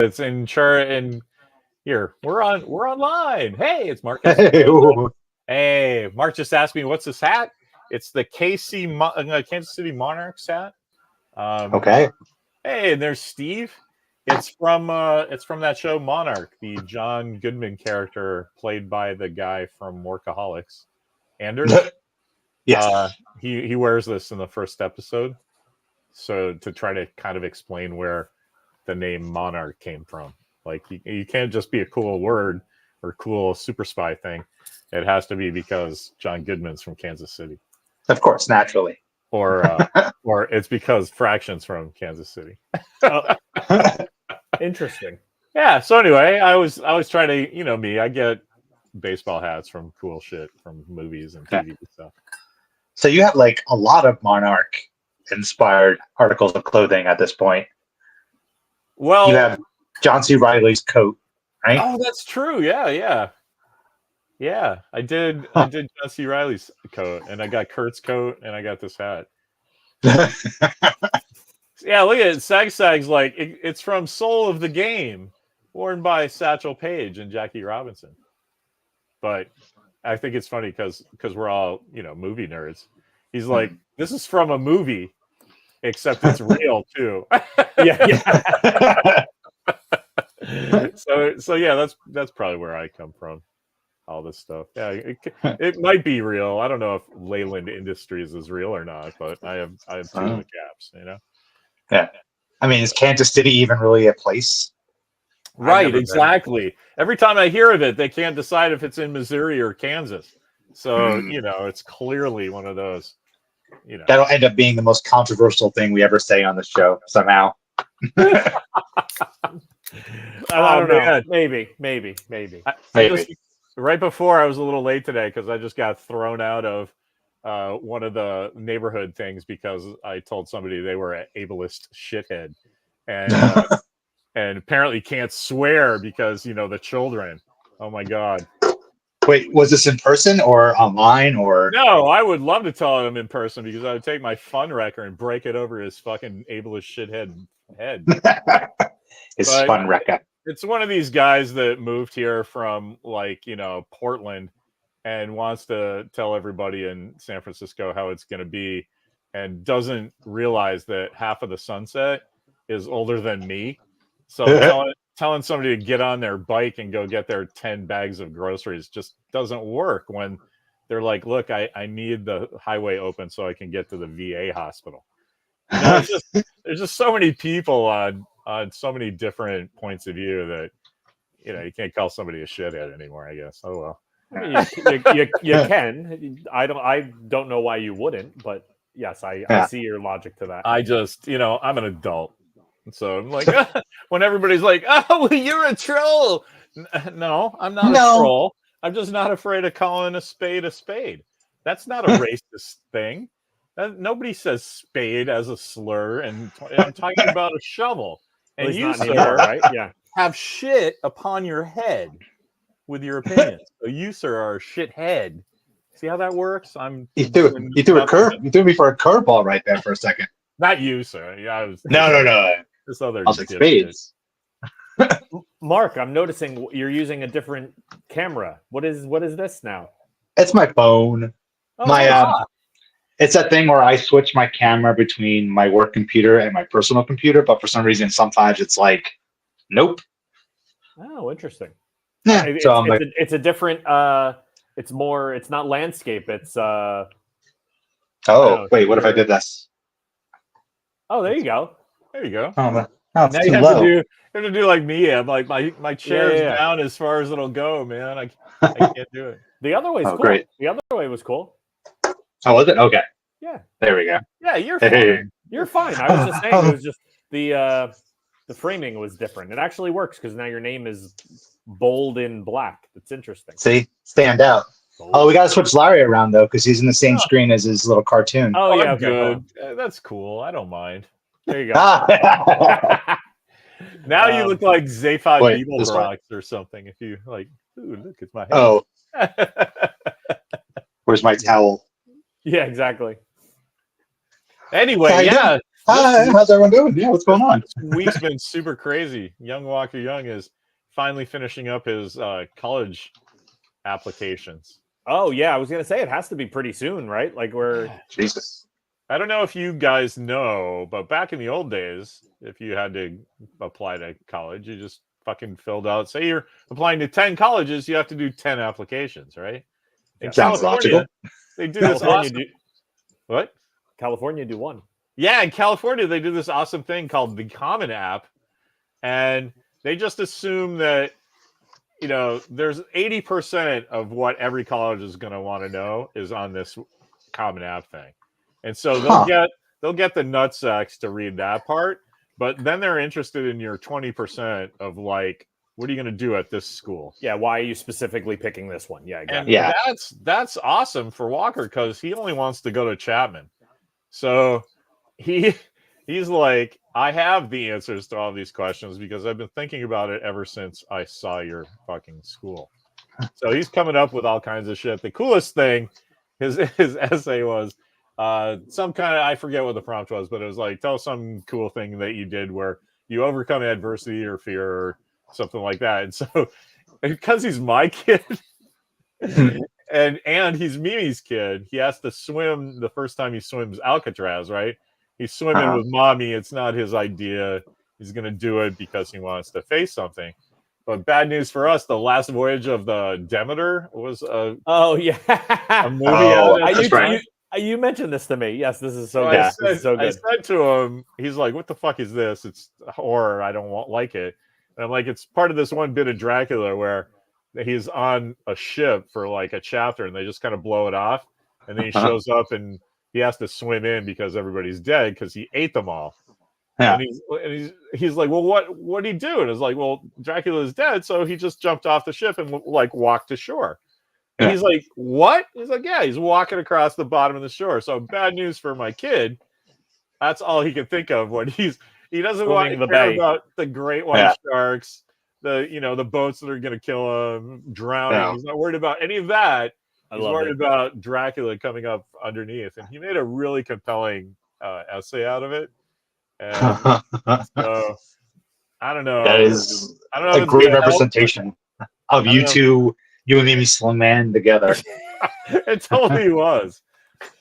It's in chart and here we're online. Hey, it's Marcus. Hey, Mark just asked me what's this hat. It's the Kansas City Monarchs hat. Okay. Hey, and there's Steve. It's from that show Monarch, the John Goodman character played by the guy from Workaholics, Anders. Yes. He wears this in the first episode, so to try to kind of explain where the name Monarch came from. Like you can't just be a cool word or cool super spy thing. It has to be because John Goodman's from Kansas City. Of course, naturally. Or it's because Fraction's from Kansas City. Interesting. Yeah. So anyway, I was trying to, me. I get baseball hats from cool shit from movies and TV stuff. So you have like a lot of Monarch inspired articles of clothing at this point. Well, you have John C. Reilly's coat, right? Oh, that's true. Yeah. I did John C. Reilly's coat, and I got Kurt's coat, and I got this hat. Yeah, look at it. Saguisag's like it's from Soul of the Game, worn by Satchel Paige and Jackie Robinson. But I think it's funny because we're all movie nerds. He's like, this is from a movie, except it's real too. Yeah. So yeah, that's probably where I come from. All this stuff. Yeah, it might be real. I don't know if Leyland Industries is real or not, but I have two of the caps. Yeah. I mean, is Kansas City even really a place? Right, exactly. Every time I hear of it, they can't decide if it's in Missouri or Kansas. So, it's clearly one of those, That'll end up being the most controversial thing we ever say on the show somehow. I don't know. Maybe. Right before I was a little late today because I just got thrown out of one of the neighborhood things because I told somebody they were an ableist shithead. And and apparently can't swear because the children. Oh my god! Wait, was this in person or online or? No, I would love to tell him in person because I would take my fun wrecker and break it over his fucking ableist shithead head. His fun wrecker. It's one of these guys that moved here from Portland and wants to tell everybody in San Francisco how it's going to be and doesn't realize that half of the Sunset is older than me. So telling somebody to get on their bike and go get their 10 bags of groceries just doesn't work when they're like, look, I need the highway open so I can get to the VA hospital. There's just so many people on so many different points of view that you can't call somebody a shithead anymore, I guess. Oh well. I mean, you can. I don't know why you wouldn't, but yes, I see your logic to that. I just I'm an adult. So I'm like, when everybody's like, oh, you're a troll. No, I'm not a troll. I'm just not afraid of calling a spade a spade. That's not a racist thing. Nobody says spade as a slur, and I'm talking about a shovel. And you, sir, right? Yeah, have shit upon your head with your opinions. So you, sir, are a shithead. See how that works? You threw me for a curveball right there for a second. Not you, sir. Yeah, I was. No. This other. I was like spades. Mark, I'm noticing you're using a different camera. What is this now? It's my phone. Oh, it's a thing where I switch my camera between my work computer and my personal computer, but for some reason, sometimes it's like, nope. Oh, interesting. Yeah. It's a different. It's not landscape. It's. Oh wait, what if I did this? Oh, there you go. There you go. Oh, it's now too you have low. to do like me. I'm like my chair's down as far as it'll go, man. I can't do it. The other way is cool. Great. The other way was cool. Oh, was it? Okay. Yeah. There we go. Yeah, you're fine. You're fine. I was just saying it was just the framing was different. It actually works because now your name is bold in black. It's interesting. See? Stand out. Bold. Oh, we got to switch Larry around, though, because he's in the same screen as his little cartoon. Oh, yeah. Good. That's cool. I don't mind. There you go. Now you look like Zaphod Beeblebrox or something. If you like, ooh, look, it's my head. Oh. Where's my towel? Yeah, exactly. Anyway, Hi, how's everyone doing? Yeah, what's going on? This week's been super crazy. Young Walker Young is finally finishing up his college applications. Oh yeah, I was gonna say it has to be pretty soon, right? Like we're Jesus. I don't know if you guys know, but back in the old days, if you had to apply to college, you just fucking filled out. Say you're applying to 10 colleges, you have to do 10 applications, right? In Sounds logical. they do this awesome. What? California do one. Yeah, in California, they do this awesome thing called the Common App, and they just assume that there's 80% of what every college is going to want to know is on this Common App thing. And so they'll get the nutsacks to read that part, but then they're interested in your 20% of like, what are you going to do at this school? Yeah, why are you specifically picking this one? Yeah, exactly. And that's awesome for Walker because he only wants to go to Chapman. So he's like, I have the answers to all these questions because I've been thinking about it ever since I saw your fucking school. So he's coming up with all kinds of shit. The coolest thing, his essay was some kind of, I forget what the prompt was, but it was like, tell some cool thing that you did where you overcome adversity or fear or something like that. And so because he's my kid and he's Mimi's kid, he has to swim the first time he swims Alcatraz, right? He's swimming with mommy. It's not his idea. He's going to do it because he wants to face something. But bad news for us, the last voyage of the Demeter was a movie. You mentioned this to me. Yes, this is so good. I said to him, he's like, what the fuck is this? It's horror. I don't like it. And I'm like, it's part of this one bit of Dracula where he's on a ship for like a chapter and they just kind of blow it off. And then he shows up and he has to swim in because everybody's dead because he ate them all. Yeah. And he's like, well, what did he do? And it's like, well, Dracula is dead, so he just jumped off the ship and like walked to shore. And he's like, what? He's like, yeah, he's walking across the bottom of the shore. So bad news for my kid. That's all he can think of when he doesn't want to care about the great white sharks, the boats that are going to kill him, drowning. Yeah. He's not worried about any of that. He's worried about Dracula coming up underneath, and he made a really compelling essay out of it. And so I don't know. That is a great representation of you two, you and Mimi Slim together. It totally was.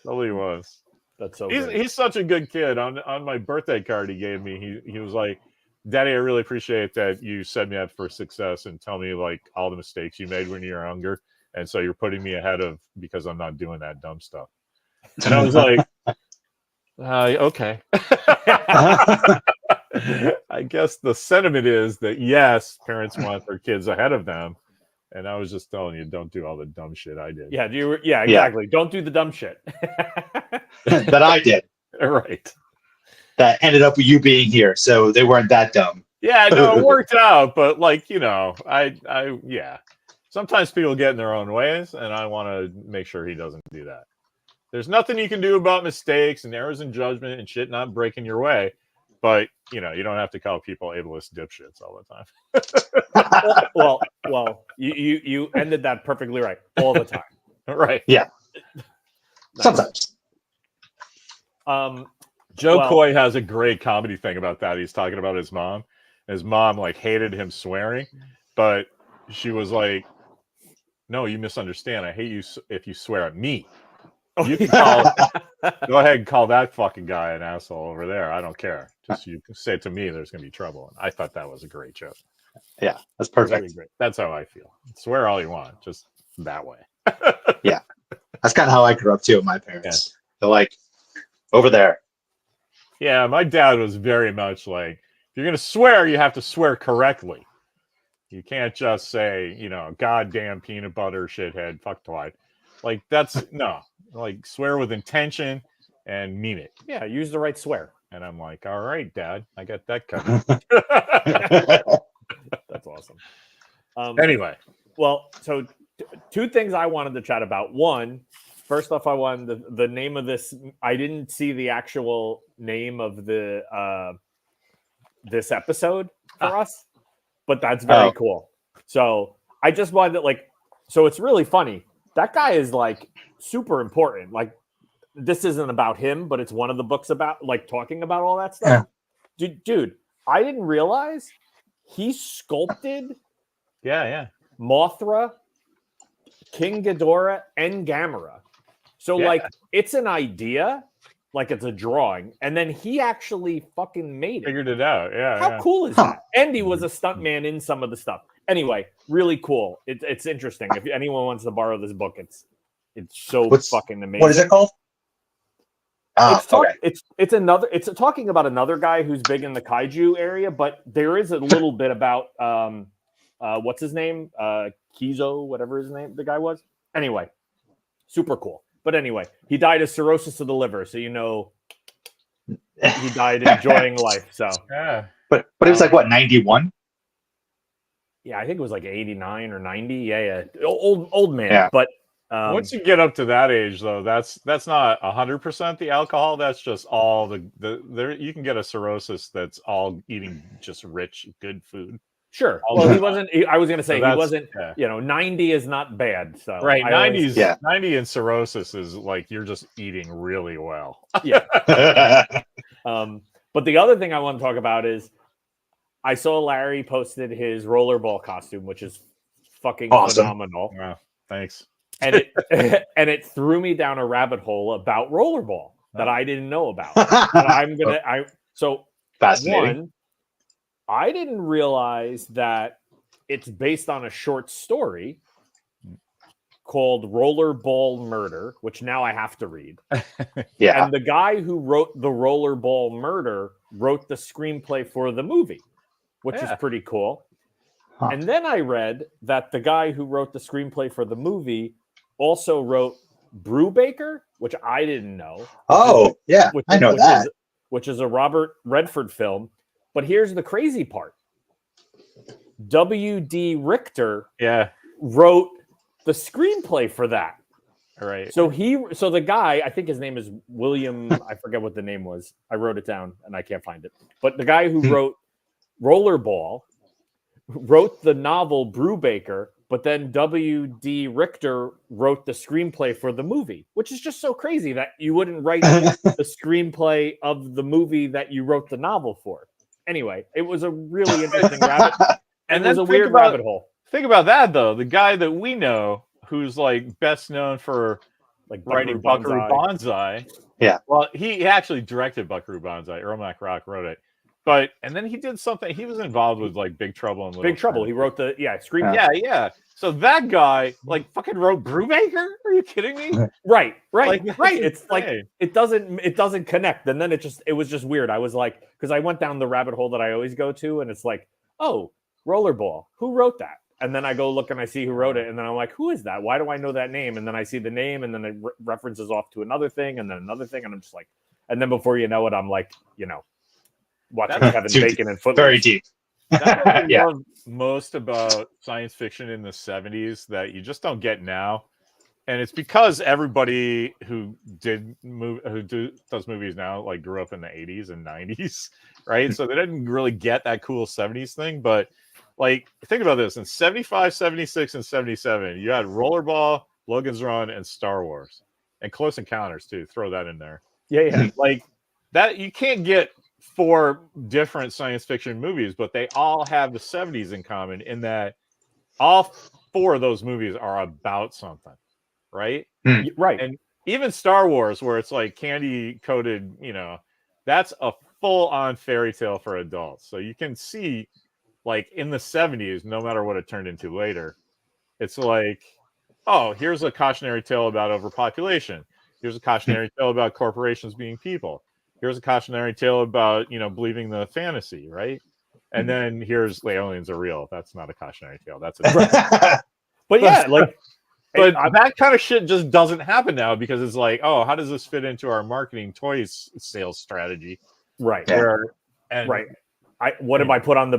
Totally was. That's so. He's such a good kid. On my birthday card he gave me, he was like, "Daddy, I really appreciate that you set me up for success and tell me like all the mistakes you made when you were younger." And so you're putting me ahead of because I'm not doing that dumb stuff. And I was like, okay. I guess the sentiment is that yes, parents want their kids ahead of them. And I was just telling you, don't do all the dumb shit I did. Yeah, exactly. Yeah. Don't do the dumb shit. That I did. Right. That ended up with you being here. So they weren't that dumb. Yeah, no, it worked out. But like, sometimes people get in their own ways, and I want to make sure he doesn't do that. There's nothing you can do about mistakes and errors in judgment and shit not breaking your way, but you don't have to call people ableist dipshits all the time. well, you ended that perfectly right all the time. Right? Yeah. Sometimes. Joe Coy has a great comedy thing about that. He's talking about his mom. His mom like hated him swearing, but she was like, "No, you misunderstand. I hate you if you swear at me. You can go ahead and call that fucking guy an asshole over there. I don't care. Just you can say it to me, there's gonna be trouble." And I thought that was a great joke. Yeah, that's perfect. Really great. That's how I feel. Swear all you want, just that way. Yeah, that's kind of how I grew up too with my parents. Yeah. They're like, over there. Yeah, my dad was very much like, if you're gonna swear, you have to swear correctly. You can't just say, goddamn peanut butter shithead, fuck twat. Like that's no. Like swear with intention and mean it. Yeah, use the right swear. And I'm like, all right, Dad, I got that covered. That's awesome. Anyway, well, so two things I wanted to chat about. One, first off, I wanted the name of this. I didn't see the actual name of the this episode for us, but that's very cool. So I just wanted to so it's really funny. That guy is like super important. Like this isn't about him, but it's one of the books about like talking about all that stuff. Dude, I didn't realize he sculpted Mothra, King Ghidorah, and Gamera. So like it's an idea, like it's a drawing, and then he actually fucking made it. Figured it out. Yeah. How cool is that? And he was a stuntman in some of the stuff. Anyway, really cool. It's interesting. If anyone wants to borrow this book, it's so fucking amazing. What is it called? It's talking about another guy who's big in the kaiju area, but there is a little bit about what's his name? Keizo, whatever his name the guy was. Anyway, super cool. But anyway, he died of cirrhosis of the liver, so you know he died enjoying life. So but it was like what, 91? Yeah, I think it was like 89 or 90. Yeah. Old man. Yeah. But once you get up to that age, though, that's not 100% the alcohol. That's just all the there. You can get a cirrhosis that's all eating just rich, good food. Sure. Well, he wasn't. I was going to say he wasn't. You know, 90 is not bad. So right, 90 and cirrhosis is like you're just eating really well. Yeah. But the other thing I want to talk about is I saw Larry posted his rollerball costume, which is fucking phenomenal. Yeah, thanks. And it threw me down a rabbit hole about rollerball that I didn't know about. So fascinating. One, I didn't realize that it's based on a short story called Rollerball Murder, which now I have to read. Yeah. And the guy who wrote the Rollerball Murder wrote the screenplay for the movie, which is pretty cool. Huh. And then I read that the guy who wrote the screenplay for the movie also wrote Brubaker, which I didn't know. I know that. Which is a Robert Redford film. But here's the crazy part. W.D. Richter wrote the screenplay for that. All right. So the guy, I think his name is William, I forget what the name was. I wrote it down and I can't find it. But the guy who wrote Rollerball wrote the novel Brubaker, but then W.D. Richter wrote the screenplay for the movie, which is just so crazy that you wouldn't write the screenplay of the movie that you wrote the novel for. Anyway, it was a really interesting rabbit hole. And it was a weird rabbit hole. Think about that, though. The guy that we know who's like best known for like writing Buckaroo Banzai. Yeah. Well, he actually directed Buckaroo Banzai. Earl MacRock wrote it. And then he did something. He was involved with like Big Trouble in Little Trouble. He wrote the screenplay. Yeah. So that guy like fucking wrote Brubaker? Are you kidding me? Right. It's like it doesn't connect. And then it was just weird. I was like, because I went down the rabbit hole that I always go to, and it's like, oh, Rollerball. Who wrote that? And then I go look and I see who wrote it, and then I'm like, who is that? Why do I know that name? And then I see the name, and then it references off to another thing, and then another thing, and I'm just like, and then before you know it, I'm like, watching Kevin Bacon and Footloose. Very deep. That's what I love most about science fiction in the 70s that you just don't get now. And it's because everybody who does movies now like grew up in the 80s and 90s, right? So they didn't really get that cool 70s thing. But like, think about this. In 75, 76, and 77, you had Rollerball, Logan's Run, and Star Wars. And Close Encounters, too. Throw that in there. Yeah. Like, that you can't get 4 different science fiction movies, but they all have the 70s in common in that all 4 of those movies are about something, right? Right. And even Star Wars, where it's like candy coated, that's a full-on fairy tale for adults. So you can see, like, in the 70s, no matter what it turned into later, it's like, oh, here's a cautionary tale about overpopulation. Here's a cautionary tale about corporations being people. Here's a cautionary tale about, believing the fantasy, right? And then here's the aliens are real. That's not a cautionary tale. That's a But yeah, like, but that kind of shit just doesn't happen now because it's like, oh, how does this fit into our marketing toys sales strategy? Right. Right. What do I put on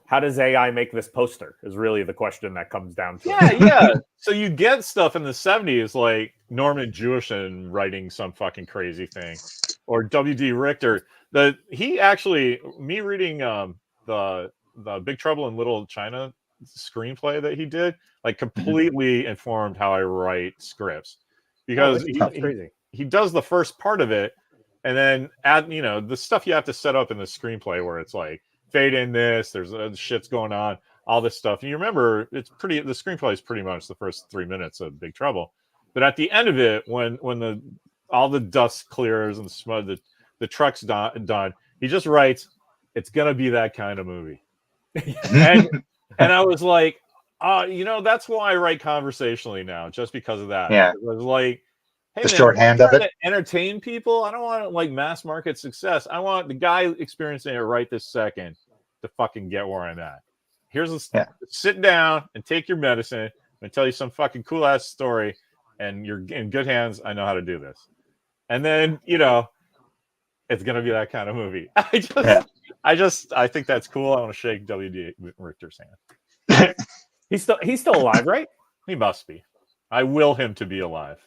how does AI make this poster is really the question that comes down to. Yeah. So you get stuff in the 70s like Norman Jewison writing some fucking crazy thing. Or W.D. Richter. He actually, me reading the Big Trouble in Little China screenplay that he did, like completely informed how I write scripts. Because that's crazy. he does the first part of it, and then add, you know, the stuff you have to set up in the screenplay where it's like fade in this, there's shit's going on, all this stuff. And you remember the screenplay is pretty much the first 3 minutes of Big Trouble. But at the end of it, when all the dust clears and the truck's done, he just writes, "It's gonna be that kind of movie." and I was like, you know, that's why I write conversationally now, just because of that. Yeah. It was like, hey, The man, shorthand I'm of trying it. to entertain people. I don't want to like mass market success. I want the guy experiencing it right this second to fucking get where I'm at. Sit down and take your medicine. I'm gonna tell you some fucking cool ass story, and you're in good hands. I know how to do this. And then, you know, it's gonna be that kind of movie. I think that's cool. I want to shake W.D. Richter's hand. He's still alive, right? He must be. I will him to be alive.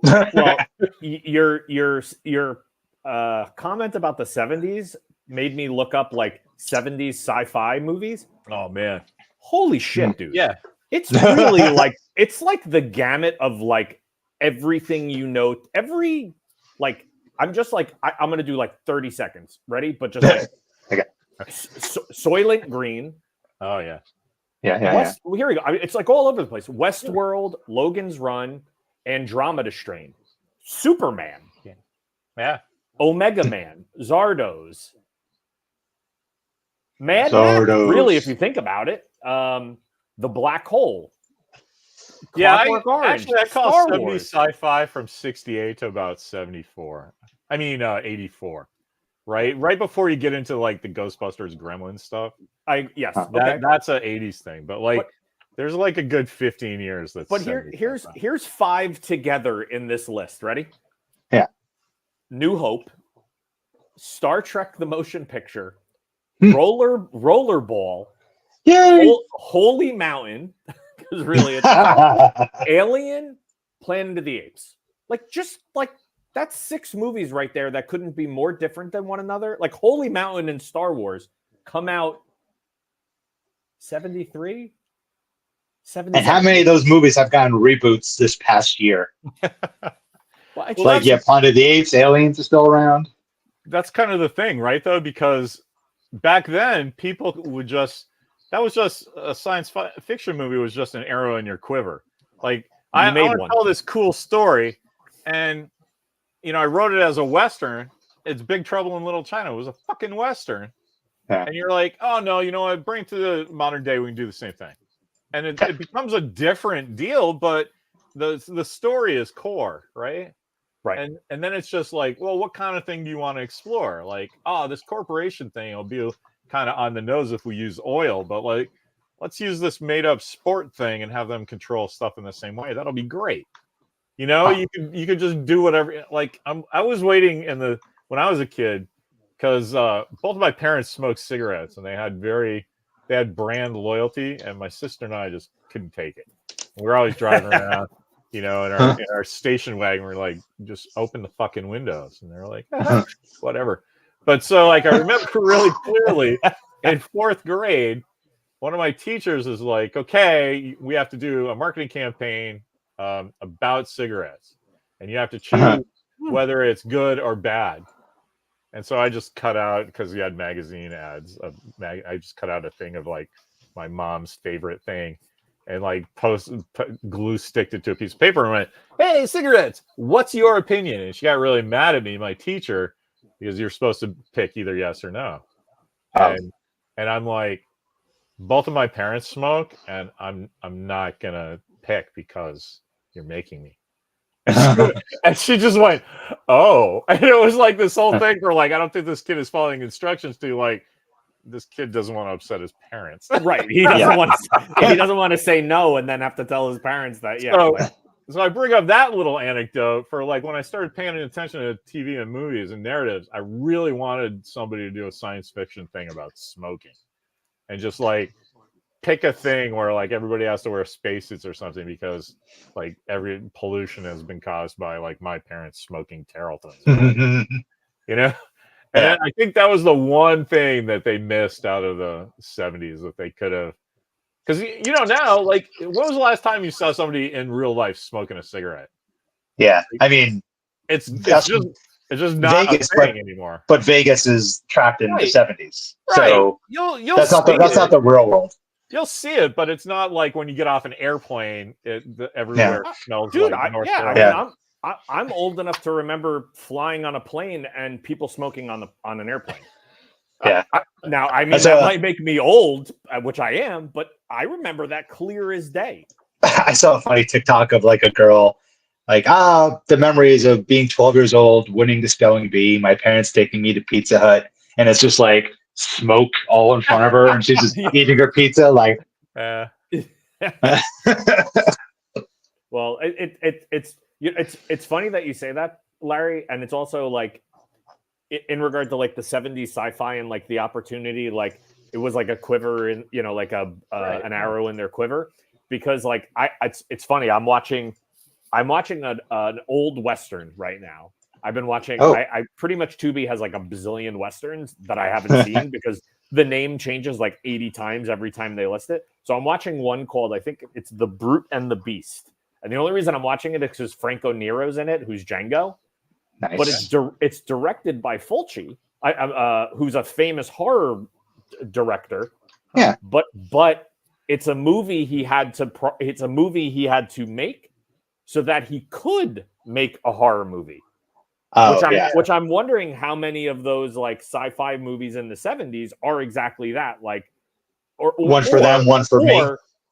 Well, your comment about the 70s made me look up like 70s sci-fi movies. Oh man, holy shit, dude! Yeah, it's really like it's like the gamut of like everything, you know, every like I'm just like I'm gonna do like 30 seconds. Ready? But just like okay. Soylent Green. Oh yeah. Well, here we go. I mean, it's like all over the place. Westworld, Logan's Run, Andromeda Strain, Superman, Omega Man, Zardos, Mad Max, really, if you think about it. The Black Hole. Clockwork Orange, actually, I call 70s sci-fi from 68 to about 74. I mean, 84. Right before you get into like the Ghostbusters Gremlins stuff. That's an 80s thing, but like there's like a good 15 years that's but here's 5 together in this list. Ready? Yeah. New Hope, Star Trek the Motion Picture, Rollerball, Holy Mountain, because really it's Alien, Planet of the Apes. Like just like that's 6 movies right there that couldn't be more different than one another. Like Holy Mountain and Star Wars come out 73? 77. And how many of those movies have gotten reboots this past year? Planet of the Apes, Aliens are still around. That's kind of the thing, right? Though, because back then people would that was just a science fiction movie was just an arrow in your quiver. Like I want to tell this cool story, and you know, I wrote it as a Western. It's Big Trouble in Little China. It was a fucking Western. Yeah. And you're like, oh, no, you know what? Bring it to the modern day. We can do the same thing. And it becomes a different deal, but the story is core, right? Right. And then it's just like, well, what kind of thing do you want to explore? Like, this corporation thing will be kind of on the nose if we use oil, but like, let's use this made up sport thing and have them control stuff in the same way. That'll be great. You know, you could just do whatever. Like I was waiting when I was a kid, because both of my parents smoked cigarettes and they had brand loyalty, and my sister and I just couldn't take it. We were always driving around, you know, in our station wagon. We're like, just open the fucking windows, and they're like, whatever. But so like I remember really clearly in 4th grade, one of my teachers is like, okay, we have to do a marketing campaign about cigarettes, and you have to choose whether it's good or bad. And so I just cut out, because we had magazine ads. I just cut out a thing of like my mom's favorite thing, and like glue sticked it to a piece of paper and went, "Hey, cigarettes, what's your opinion?" And she got really mad at me, my teacher, because you're supposed to pick either yes or no. And I'm like, both of my parents smoke, and I'm not gonna pick because you're making me. And she just went, oh. And it was like this whole thing for like, I don't think this kid is following instructions, to like, this kid doesn't want to upset his parents. Right. He doesn't want to say no and then have to tell his parents that. So I bring up that little anecdote for like when I started paying attention to TV and movies and narratives, I really wanted somebody to do a science fiction thing about smoking, and just like pick a thing where like everybody has to wear spacesuits or something, because like every pollution has been caused by like my parents smoking Tarleton's, you know. And I think that was the one thing that they missed out of the 70s that they could have, because you know now, like, when was the last time you saw somebody in real life smoking a cigarette? Yeah, I mean, it's That's just not Vegas, a thing anymore. But Vegas is trapped in the Right. 70s. Right. So You'll that's not see the real world. You'll see it, but it's not like when you get off an airplane, everywhere smells Dude, like North I Carolina. mean, I'm old enough to remember flying on a plane and people smoking on an airplane. Yeah. Now, I mean, That's that might make me old, which I am, but I remember that clear as day. I saw a funny TikTok of like a girl, like, the memories of being 12 years old, winning the spelling bee, my parents taking me to Pizza Hut, and it's just like smoke all in front of her, and she's just eating her pizza, like. Well, it's funny that you say that, Larry, and it's also like in regard to like the 70s sci-fi and like the opportunity, like it was like a quiver in, like an arrow in their quiver, because like it's funny. I'm watching an old Western right now. I've been watching. I pretty much Tubi has like a bazillion Westerns that I haven't seen because the name changes like 80 times every time they list it. So I'm watching one called, I think it's The Brute and the Beast. And the only reason I'm watching it is because Franco Nero's in it, who's Django. Nice. But it's directed by Fulci, who's a famous horror director. Yeah. But it's a movie he had to make so that he could make a horror movie. Which I'm wondering how many of those like sci-fi movies in the 70s are exactly that, like one for them, one for me.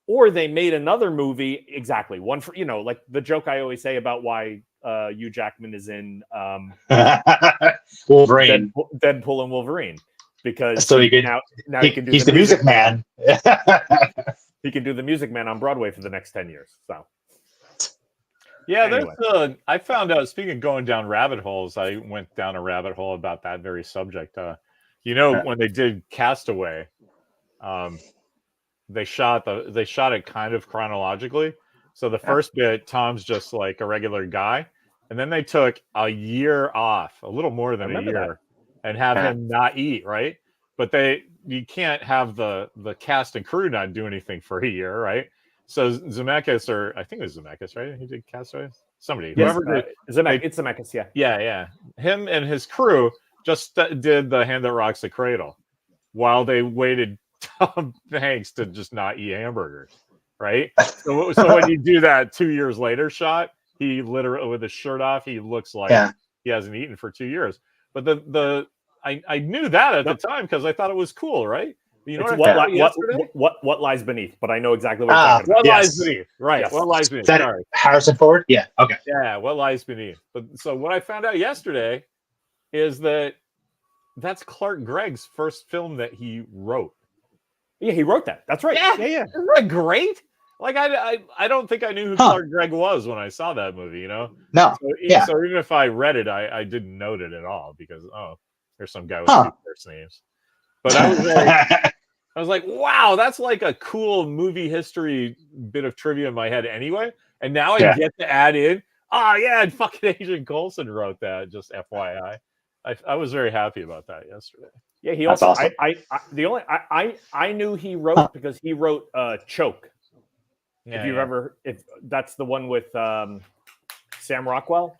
Or they made another movie, exactly, one for, like the joke I always say about why Hugh Jackman is in Wolverine, Deadpool and Wolverine, because so he can do he's the music man. He can do the Music Man on Broadway for the next 10 years. So yeah, anyway. I found out, speaking of going down rabbit holes, I went down a rabbit hole about that very subject. When they did Castaway, they shot it kind of chronologically. So the first bit, Tom's just like a regular guy, and then they took a year off, a little more than a year, and have him not eat, right? But you can't have the cast and crew not do anything for a year, right? So Zemeckis, or I think it was Zemeckis, right? He did Castaway. Somebody, whoever did it's Zemeckis, yeah. Yeah. Him and his crew just did The Hand That Rocks the Cradle while they waited Tom Hanks to just not eat hamburgers, right? So when you do that 2 years later shot, he literally, with his shirt off, he looks like he hasn't eaten for 2 years. But I knew that at the time because I thought it was cool, right? You know what lies beneath, but I know exactly what you're talking about. What lies beneath, right? Yes. What lies beneath? Sorry, Harrison Ford. Yeah. Okay. Yeah. What lies beneath? But so what I found out yesterday is that's Clark Gregg's first film that he wrote. Yeah, he wrote that. That's right. Yeah. Isn't that great? Like I don't think I knew who Clark Gregg was when I saw that movie. No. So even if I read it, I didn't note it at all because there's some guy with two first names. But I was like, wow, that's like a cool movie history bit of trivia in my head anyway. And now I get to add in, and fucking Agent Coulson wrote that, just FYI. I was very happy about that yesterday. Yeah, he also awesome. I knew he wrote because he wrote Choke. Yeah, if that's the one with Sam Rockwell.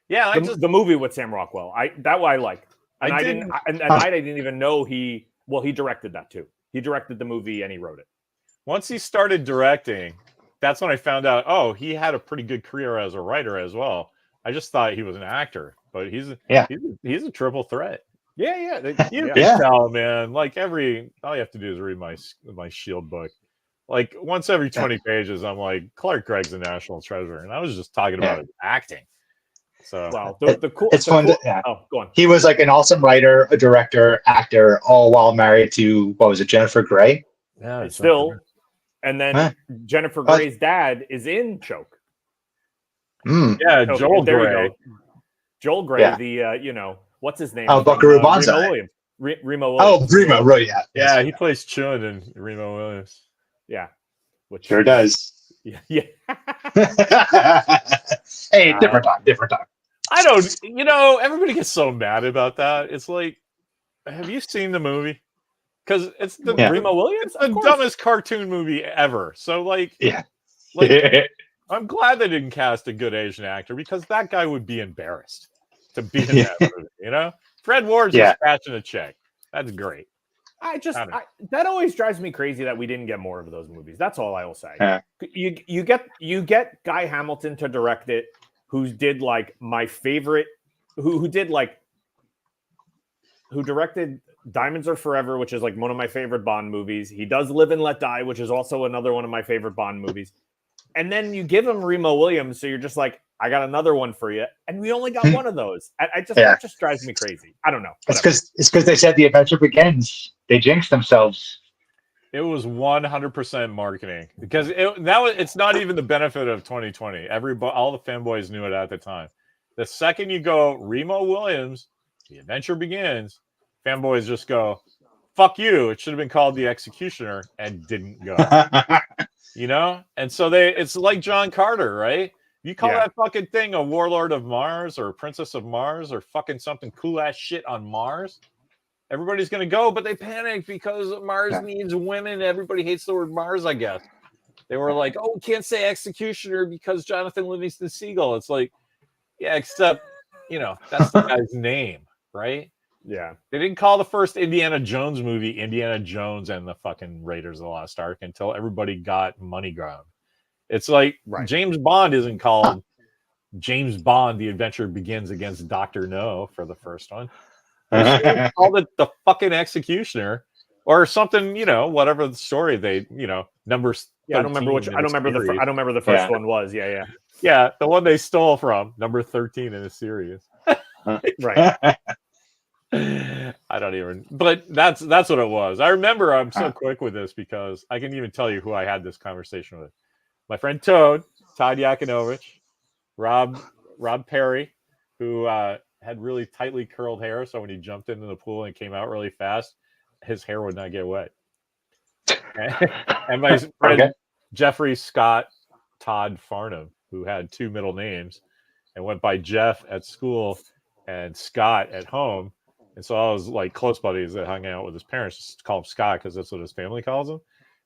Yeah, the movie with Sam Rockwell. That one I like. And I didn't even know he directed that too. He directed the movie and he wrote it. Once he started directing, that's when I found out, he had a pretty good career as a writer as well. I just thought he was an actor, but he's a triple threat. Yeah. You can tell, man. Like all you have to do is read my Shield book. Like once every 20 pages, I'm like, Clark Gregg's a national treasure, and I was just talking about his acting. So it's fun. Go on. He was like an awesome writer, a director, actor, all while married to Jennifer Grey. Yeah, still. And then Jennifer Grey's dad is in Choke. Yeah, Joel Grey. Joel Grey, the what's his name? Buckaroo Banzai. Remo Williams. Remo, right? Yeah, he plays Chun in Remo Williams. Yeah, which sure does. Yeah. Hey, different time. I don't. Everybody gets so mad about that. It's like, have you seen the movie? Because it's the Remo Williams, it's the dumbest cartoon movie ever. So like, I'm glad they didn't cast a good Asian actor because that guy would be embarrassed to be in that movie. You know, Fred Ward's just catching a check. That's great. That always drives me crazy that we didn't get more of those movies. That's all I will say. Yeah. You get Guy Hamilton to direct it, who did like my favorite, who directed Diamonds Are Forever, which is like one of my favorite Bond movies. He does Live and Let Die, which is also another one of my favorite Bond movies. And then you give him Remo Williams, so you're just like, I got another one for you, and we only got one of those. That just drives me crazy. I don't know. Whatever. It's because they said The Adventure Begins. They jinxed themselves. It was 100% marketing because it's not even the benefit of 2020. All the fanboys knew it at the time. The second you go Remo Williams, The Adventure Begins, fanboys just go, "Fuck you!" It should have been called The Executioner and didn't go. You know, and so it's like John Carter, right? You call that fucking thing a Warlord of Mars or a Princess of Mars or fucking something cool ass shit on Mars. Everybody's gonna go, but they panic because Mars needs women. Everybody hates the word Mars, I guess. They were like, "Oh, can't say Executioner because Jonathan Livingston Seagull." It's like, yeah, except that's the guy's name, right? Yeah. They didn't call the first Indiana Jones movie Indiana Jones and the fucking Raiders of the Lost Ark until everybody got money ground. It's like James Bond isn't called James Bond, The Adventure Begins against Dr. No for the first one. They called it the fucking Executioner or something, whatever the story they, numbers. Yeah, I don't remember I don't remember the first one was. Yeah. Yeah, the one they stole from, number 13 in the series. Right. I don't even, but that's what it was. I remember I'm so quick with this because I can even tell you who I had this conversation with. My friend Todd Yakinovich, Rob Perry, who had really tightly curled hair. So when he jumped into the pool and came out really fast, his hair would not get wet. And my friend Jeffrey Scott Todd Farnham, who had two middle names and went by Jeff at school and Scott at home. And so I was like close buddies that hung out with his parents, just call him Scott because that's what his family calls him.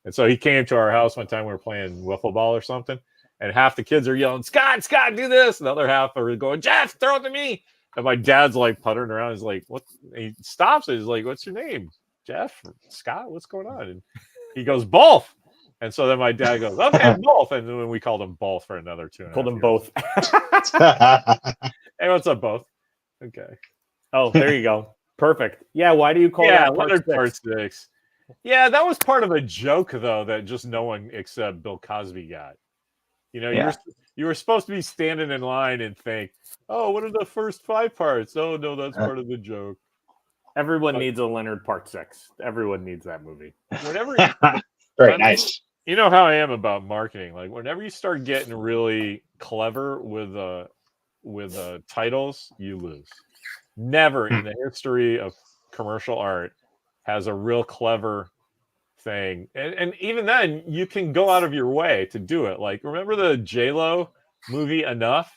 And so he came to our house one time. We were playing wiffle ball or something, and half the kids are yelling, "Scott, do this!" And the other half are going, "Jeff, throw it to me!" And my dad's like puttering around. He's like, "What?" And he stops. He's like, "What's your name, Jeff? Scott? What's going on?" And he goes, "Both." And so then my dad goes, "Okay, both." And then we called them both for another 2.5 Called them years. both. Hey, what's up, both? Okay. Oh, there you go. Perfect. Yeah. Why do you call that part 6? Yeah, that was part of a joke, though, that just no one except Bill Cosby got. You were supposed to be standing in line and think, "Oh, what are the first 5 parts?" Oh, no, that's part of the joke. Everyone needs a Leonard Part 6. Everyone needs that movie. Very nice. You know how I am about marketing. Like, whenever you start getting really clever with titles, you lose. Never in the history of commercial art has a real clever thing. And even then, you can go out of your way to do it. Like, remember the J-Lo movie Enough?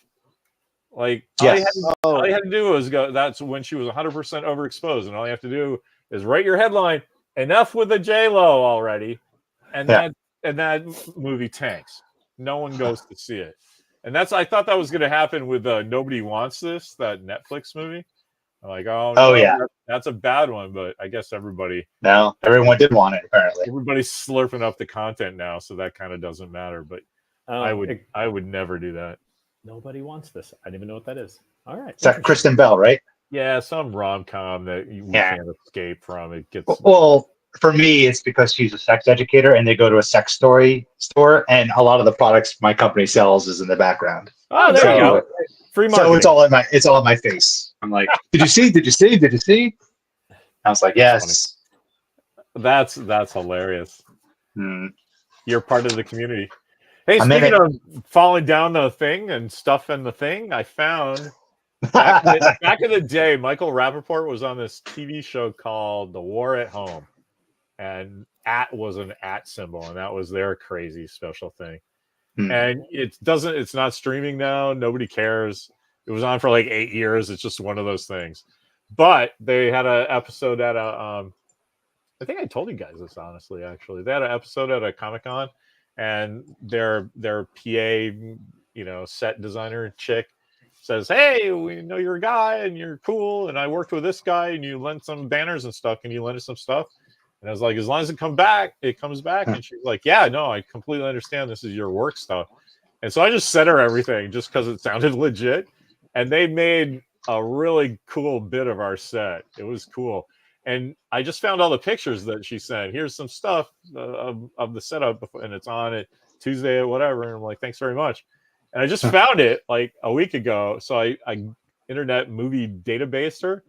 Like, all you had to do was go, that's when she was 100% overexposed. And all you have to do is write your headline, "Enough with the J-Lo already." And that movie tanks. No one goes to see it. And I thought that was going to happen with Nobody Wants This, that Netflix movie. I'm like, that's a bad one, but I guess everyone did want it, apparently. Everybody's slurping up the content now, so that kind of doesn't matter. But I would never do that. Nobody Wants This. I didn't even know what that is. All right. Is that Kristen Bell, right? Yeah, some rom-com that you can't escape from. It gets well. For me, it's because she's a sex educator, and they go to a sex toy store, and a lot of the products my company sells is in the background. Oh, there you go. Free marketing. So it's all in my face. I'm like, "Did you see? Did you see? Did you see?" I was like, "Yes." That's hilarious. You're part of the community. Hey, speaking of falling down the thing and stuff in the thing, I found back in the day, Michael Rappaport was on this TV show called The War at Home. And @ was an @ symbol, and that was their crazy special thing. And it's not streaming now. Nobody cares. It was on for like 8 years. It's just one of those things. But they had an episode at I think I told you guys this, honestly, actually. They had an episode at a Comic-Con, and their PA, set designer chick says, "Hey, we know you're a guy and you're cool, and I worked with this guy, and you lent some banners and stuff. Can you lend us some stuff?" And I was like, "As long as it comes back." And she's like, "Yeah, no, I completely understand. This is your work stuff." And so I just sent her everything just because it sounded legit. And they made a really cool bit of our set. It was cool. And I just found all the pictures that she sent. Here's some stuff of the setup, and it's on it Tuesday or whatever. And I'm like, "Thanks very much." And I just found it like a week ago. So I internet movie databased her.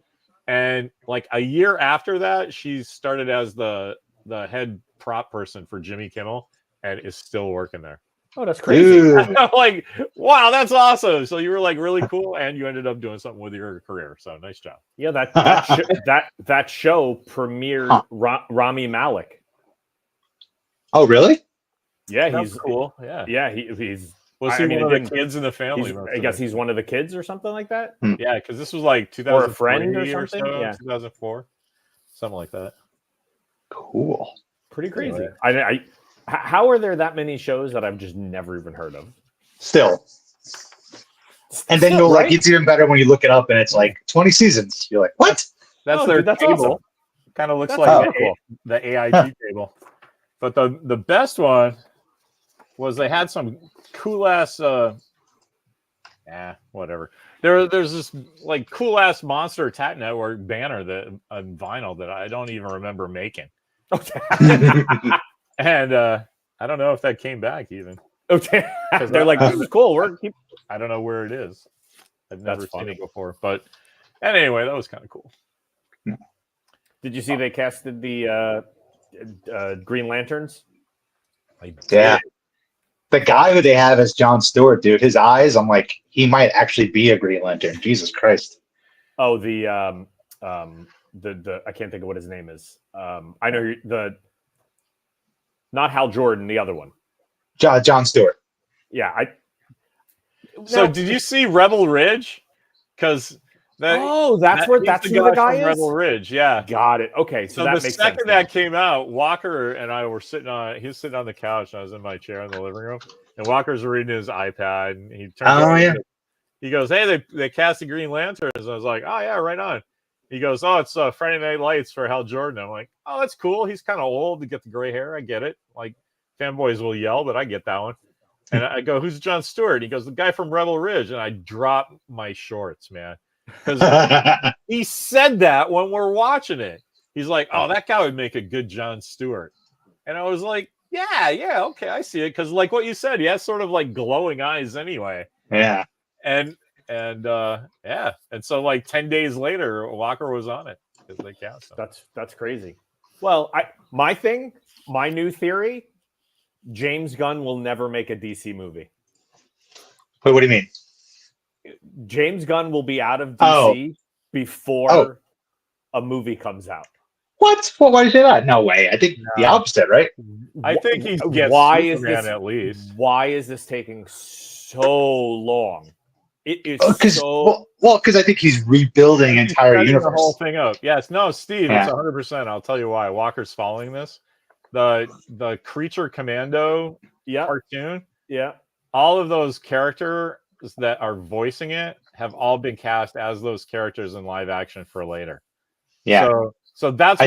And like a year after that, she started as the head prop person for Jimmy Kimmel and is still working there. Oh, that's crazy. I'm like, wow, that's awesome. So you were like really cool, and you ended up doing something with your career. So nice job. Yeah, that show premiered Rami Malek. Oh, really? Yeah, That's he's cool. Yeah. Yeah, he's Was he one of the kids in the family? I guess he's one of the kids or something like that. Yeah, because this was like 2003 or a friend or something. So, yeah, 2004, something like that. Cool. Pretty crazy. Anyway. How are there that many shows that I've just never even heard of? Still. And then you'll like it's even better when you look it up and it's like 20 seasons. You're like, what? That's their that's table. awesome. Kind of looks That's like cool. the AIG table. But the best one was they had some cool ass whatever. There's this like cool ass Monster Attack Network banner that on vinyl that I don't even remember making. Okay. And I don't know if that came back even. Okay. They're like, this is cool. I don't know where it is. I've never That's seen funny. it before. But anyway, that was kind of cool. Did you see they casted the Green Lanterns? Yeah. The guy who they have as Jon Stewart, dude, his eyes, I'm like, he might actually be a Green Lantern. Jesus Christ. Oh, the I can't think of what his name is. I know not Hal Jordan, the other one. Jon Stewart. Yeah, So did you see Rebel Ridge? Because that's who the guy is. Rebel Ridge, yeah. Got it. Okay, so that the makes second sense. that came out, Walker and I were he was sitting on the couch, and I was in my chair in the living room, and Walker's reading his iPad, and he turns he goes, "Hey, they cast the Green Lanterns." And I was like, "Oh yeah, right on." He goes, "Oh, it's Friday Night Lights for Hal Jordan." I'm like, "Oh, that's cool. He's kind of old to get the gray hair. I get it. Like fanboys will yell, but I get that one." And I go, "Who's Jon Stewart?" He goes, "The guy from Rebel Ridge." And I drop my shorts, man, because he said that when we're watching it. He's like, "Oh, that guy would make a good Jon Stewart." And I was like, yeah, okay, I see it. Because like what you said, he has sort of like glowing eyes anyway. Yeah. And so like 10 days later, Walker was on it because they cast him. That's crazy. Well, my new theory, James Gunn will never make a DC movie. Wait, what do you mean? James Gunn will be out of DC before a movie comes out. What? Well, why do you say that? No way. I think the opposite, right? I think he gets Superman at least. Why is this taking so long? It is because I think he's rebuilding entire universe. The whole thing up. Yes, no, Steve, it's 100%. I'll tell you why. Walker's following this. The Creature Commando cartoon. Yeah. All of those characters that are voicing it have all been cast as those characters in live action for later. Yeah. So that's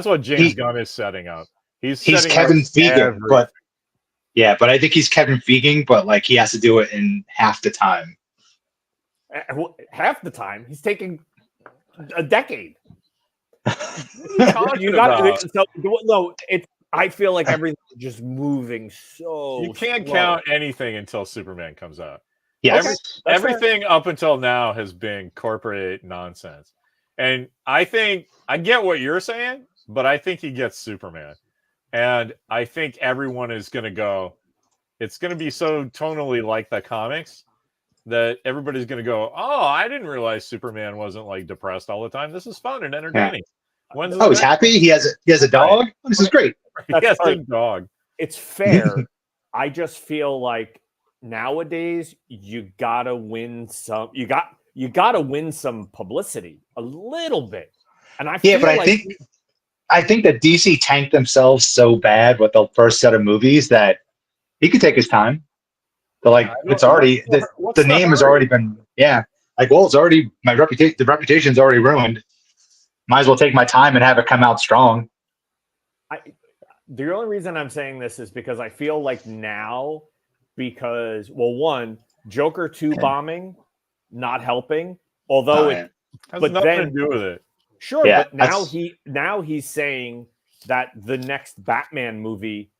what James Gunn is setting up. He's Kevin Feige, but I think he's Kevin Feige, but like he has to do it in half the time. Half the time? He's taking a decade. I feel like everything's just moving so. You can't slow. count anything until Superman comes out. Yeah, everything up until now has been corporate nonsense, and I think I get what you're saying, but I think he gets Superman, and I think everyone is going to go. It's going to be so tonally like the comics that everybody's going to go, "Oh, I didn't realize Superman wasn't like depressed all the time. This is fun and entertaining." Yeah. He's happy. He has a dog. Right. This is great. He has a dog. It's fair. I just feel like nowadays you gotta win some. You gotta win some publicity a little bit. And I feel I think that DC tanked themselves so bad with the first set of movies that he could take his time. But like, it's already the name has already been like, well, it's already my reputation. The reputation's already ruined. Might as well take my time and have it come out strong. The only reason I'm saying this is because I feel like now, because one, Joker 2 bombing not helping, although it has but nothing then to do with it. Sure, but now he's saying that the next Batman movie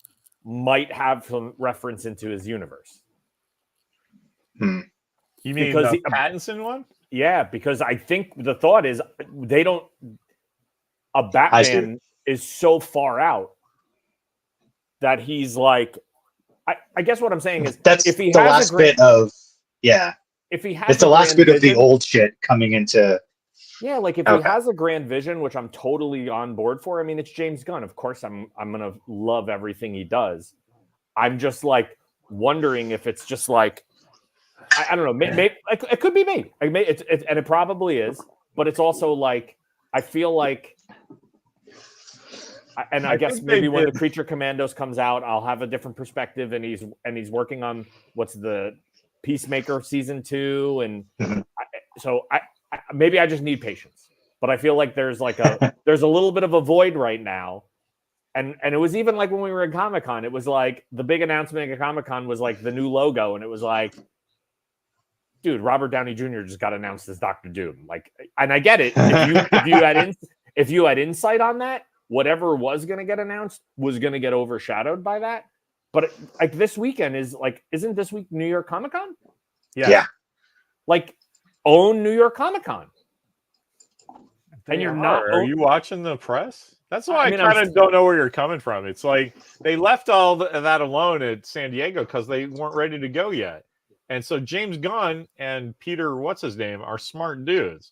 might have some reference into his universe. You mean because the Pattinson one? Yeah, because I think the thought is they don't. A Batman is so far out that he's like. I guess what I'm saying is that's if he the has last bit of If he has, it's the last bit of the old shit coming into. Yeah, like if he has a grand vision, which I'm totally on board for. I mean, it's James Gunn. Of course, I'm gonna love everything he does. I'm just like wondering if it's just like I don't know. Maybe it could be me. And it probably is. But it's also like I feel like, I guess maybe when the Creature Commandos comes out, I'll have a different perspective. And he's working on what's the Peacemaker season 2, and so maybe I just need patience, but I feel like there's a little bit of a void right now. And it was even like when we were at Comic-Con, it was like the big announcement at Comic-Con was like the new logo. And it was like, dude, Robert Downey Jr. just got announced as Dr. Doom. Like, and I get it. If you had insight on that, whatever was going to get announced was going to get overshadowed by that. But like this weekend isn't this week New York Comic-Con? Yeah. Like, own New York Comic-Con. And you're not. Are you watching the press? That's why I kind of don't know where you're coming from. It's like they left all that alone at San Diego because they weren't ready to go yet. And so James Gunn and Peter, what's his name, are smart dudes.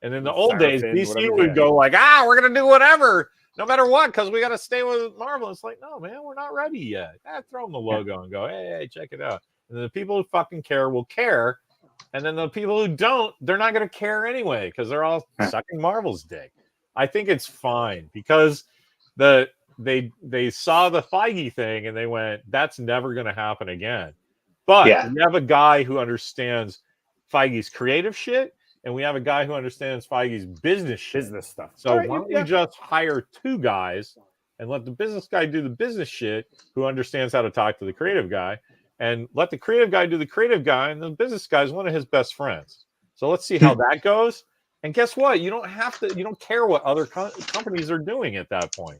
And in the old days, DC would go like, we're going to do whatever, no matter what, because we got to stay with Marvel. It's like, no, man, we're not ready yet. Throw them the logo and go, hey, check it out. And the people who fucking care will care. And then the people who don't, they're not going to care anyway because they're all sucking Marvel's dick. I think it's fine because they saw the Feige thing and they went, that's never going to happen again. But we have a guy who understands Feige's creative shit, and we have a guy who understands Feige's business stuff. So why don't we just hire two guys and let the business guy do the business shit, who understands how to talk to the creative guy, and let the creative guy do the creative guy, and the business guy is one of his best friends. So let's see how that goes. And guess what? You don't care what other companies are doing at that point.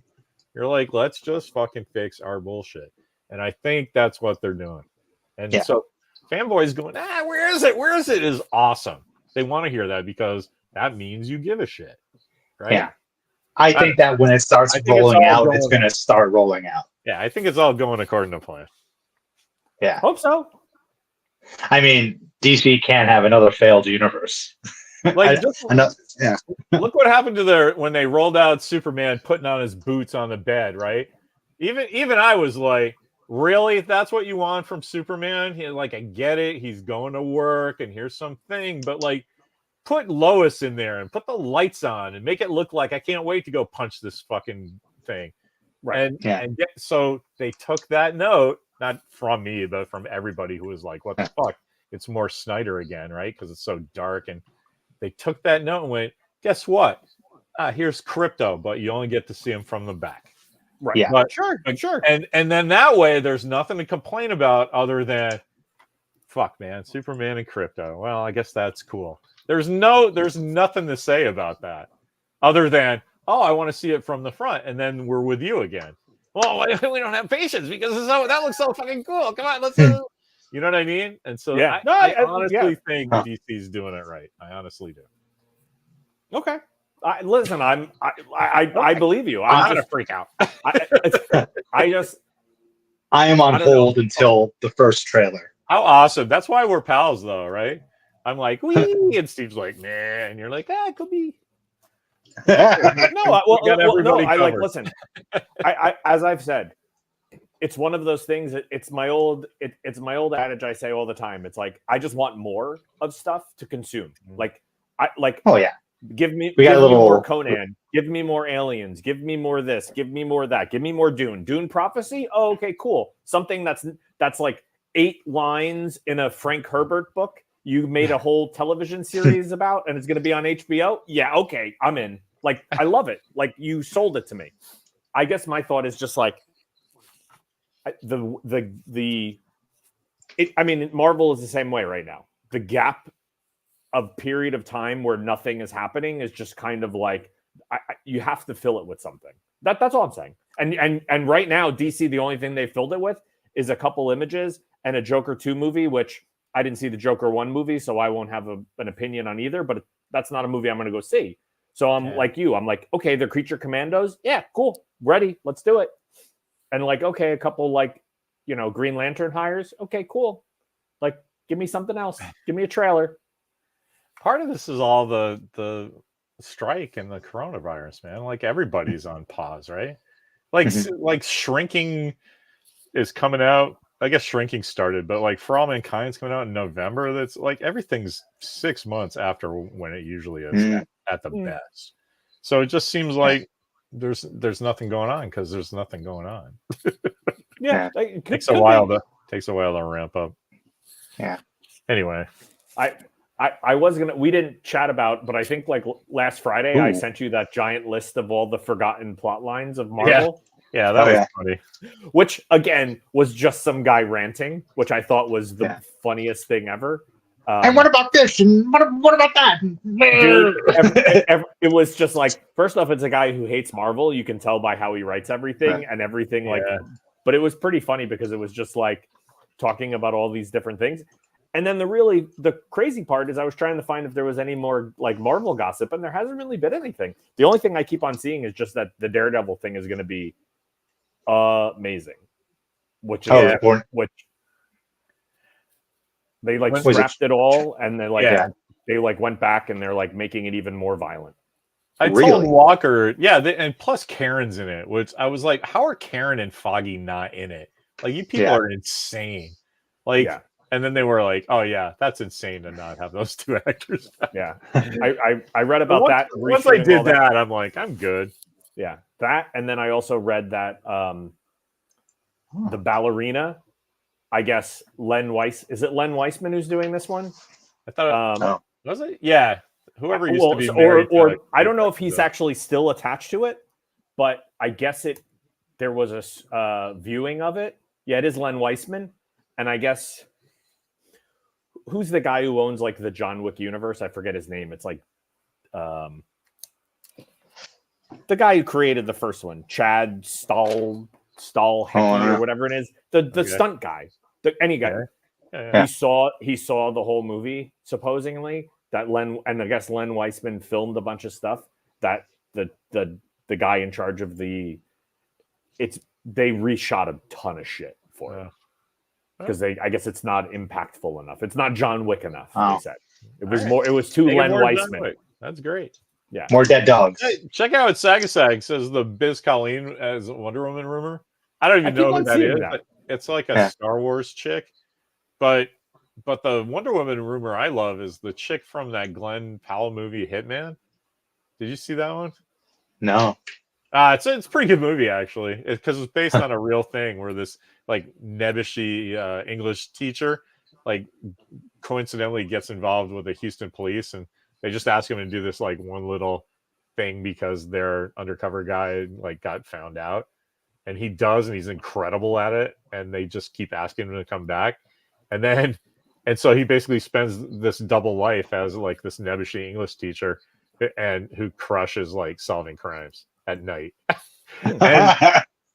You're like, let's just fucking fix our bullshit. And I think that's what they're doing. And so fanboys going, where is it? Where is it? Is awesome. They want to hear that because that means you give a shit. Right? Yeah. I think that when it starts rolling out, it's going to start rolling out. Yeah, I think it's all going according to plan. Yeah. Hope so. I mean, DC can't have another failed universe. Like, look what happened to when they rolled out Superman putting on his boots on the bed, right? Even I was like, really? That's what you want from Superman? I get it. He's going to work and here's something, but like, put Lois in there and put the lights on and make it look like I can't wait to go punch this fucking thing. Right. So they took that note, not from me, but from everybody who was like, what the fuck? It's more Snyder again, right? Because it's so dark. And they took that note and went, guess what? Here's Crypto, but you only get to see him from the back. Right. Yeah. But, sure. And then that way, there's nothing to complain about other than, fuck, man, Superman and Crypto. Well, I guess that's cool. There's nothing to say about that other than, I want to see it from the front. And then we're with you again. Well, we don't have patience because that looks so fucking cool. Come on, let's you know what I mean? And so I honestly think DC's doing it right. I honestly do. Okay. Listen, I believe you. I'm gonna freak out. I am on hold until the first trailer. How awesome! That's why we're pals, though, right? I'm like, wee, and Steve's like, nah, and you're like, it could be. Listen. As I've said, it's one of those things. It's my old adage I say all the time. It's like I just want more of stuff to consume. Give me We got a little more Conan. Give me more Aliens. Give me more this. Give me more that. Give me more Dune. Dune Prophecy. Oh, okay, cool. Something that's like 8 lines in a Frank Herbert book. You made a whole television series about, and it's going to be on HBO. Yeah, okay, I'm in. Like, I love it. Like, you sold it to me. I guess my thought is just like I mean, Marvel is the same way right now. The gap of period of time where nothing is happening is just kind of like you have to fill it with something. That's all I'm saying. And right now, DC, the only thing they filled it with is a couple images and a Joker 2 movie, which I didn't see the Joker 1 movie, so I won't have an opinion on either. But that's not a movie I'm going to go see. So I'm like you. I'm like, okay, they're Creature Commandos. Yeah, cool, ready. Let's do it. And like, okay, a couple like, Green Lantern hires. Okay, cool. Like, give me something else. Give me a trailer. Part of this is all the strike and the coronavirus, man. Like everybody's on pause, right? Like Shrinking is coming out. I guess Shrinking started, but like For All Mankind's coming out in November. That's like everything's 6 months after when it usually is at the best. So it just seems like there's nothing going on because there's nothing going on. It takes a while to ramp up. Yeah. Anyway, I was gonna. We didn't chat about, but I think like last Friday I sent you that giant list of all the forgotten plot lines of Marvel. Yeah, that was funny. Which again was just some guy ranting, which I thought was the funniest thing ever. And what about this? And what about that? Dude, it was just like, first off, it's a guy who hates Marvel. You can tell by how he writes everything and everything. Like, but it was pretty funny because it was just like talking about all these different things. And then the crazy part is I was trying to find if there was any more like Marvel gossip, and there hasn't really been anything. The only thing I keep on seeing is just that the Daredevil thing is going to be amazing, which they like scrapped it all, and they like went back and they're like making it even more violent. I told Walker, and plus Karen's in it, which I was like, how are Karen and Foggy not in it? Like, you people are insane. Like, and then they were like, oh yeah, that's insane to not have those 2 actors back. Yeah, I read about that. Once I did that, I'm like, I'm good. Yeah, that, and then I also read that the ballerina, I guess is it Len Weissman who's doing this one? I thought was it? Yeah, whoever used to be married or I don't know if he's actually still attached to it, but I guess there was a viewing of it. Yeah, it is Len Weissman, and I guess who's the guy who owns like the John Wick universe? I forget his name. It's like the guy who created the first one, Chad Stahelski or whatever it is, the stunt guy, any guy. He saw the whole movie supposedly. I guess Len Weissman filmed a bunch of stuff that the guy in charge of they reshot a ton of shit for it because I guess it's not impactful enough. It's not John Wick enough. They said it was more. It was too Len Weissman. That's great. Yeah, more dead dogs. Hey, check out Saguisag says the Biz Colleen as Wonder Woman rumor. I don't even know who that is. But it's like a Star Wars chick, but the Wonder Woman rumor I love is the chick from that Glenn Powell movie Hitman. Did you see that one? No. It's a pretty good movie actually, because it's based on a real thing where this like nebbishy English teacher like coincidentally gets involved with the Houston police, and they just ask him to do this like one little thing because their undercover guy like got found out, and he does, and he's incredible at it, and they just keep asking him to come back, and so he basically spends this double life as like this nebbishy English teacher, and who crushes like solving crimes at night.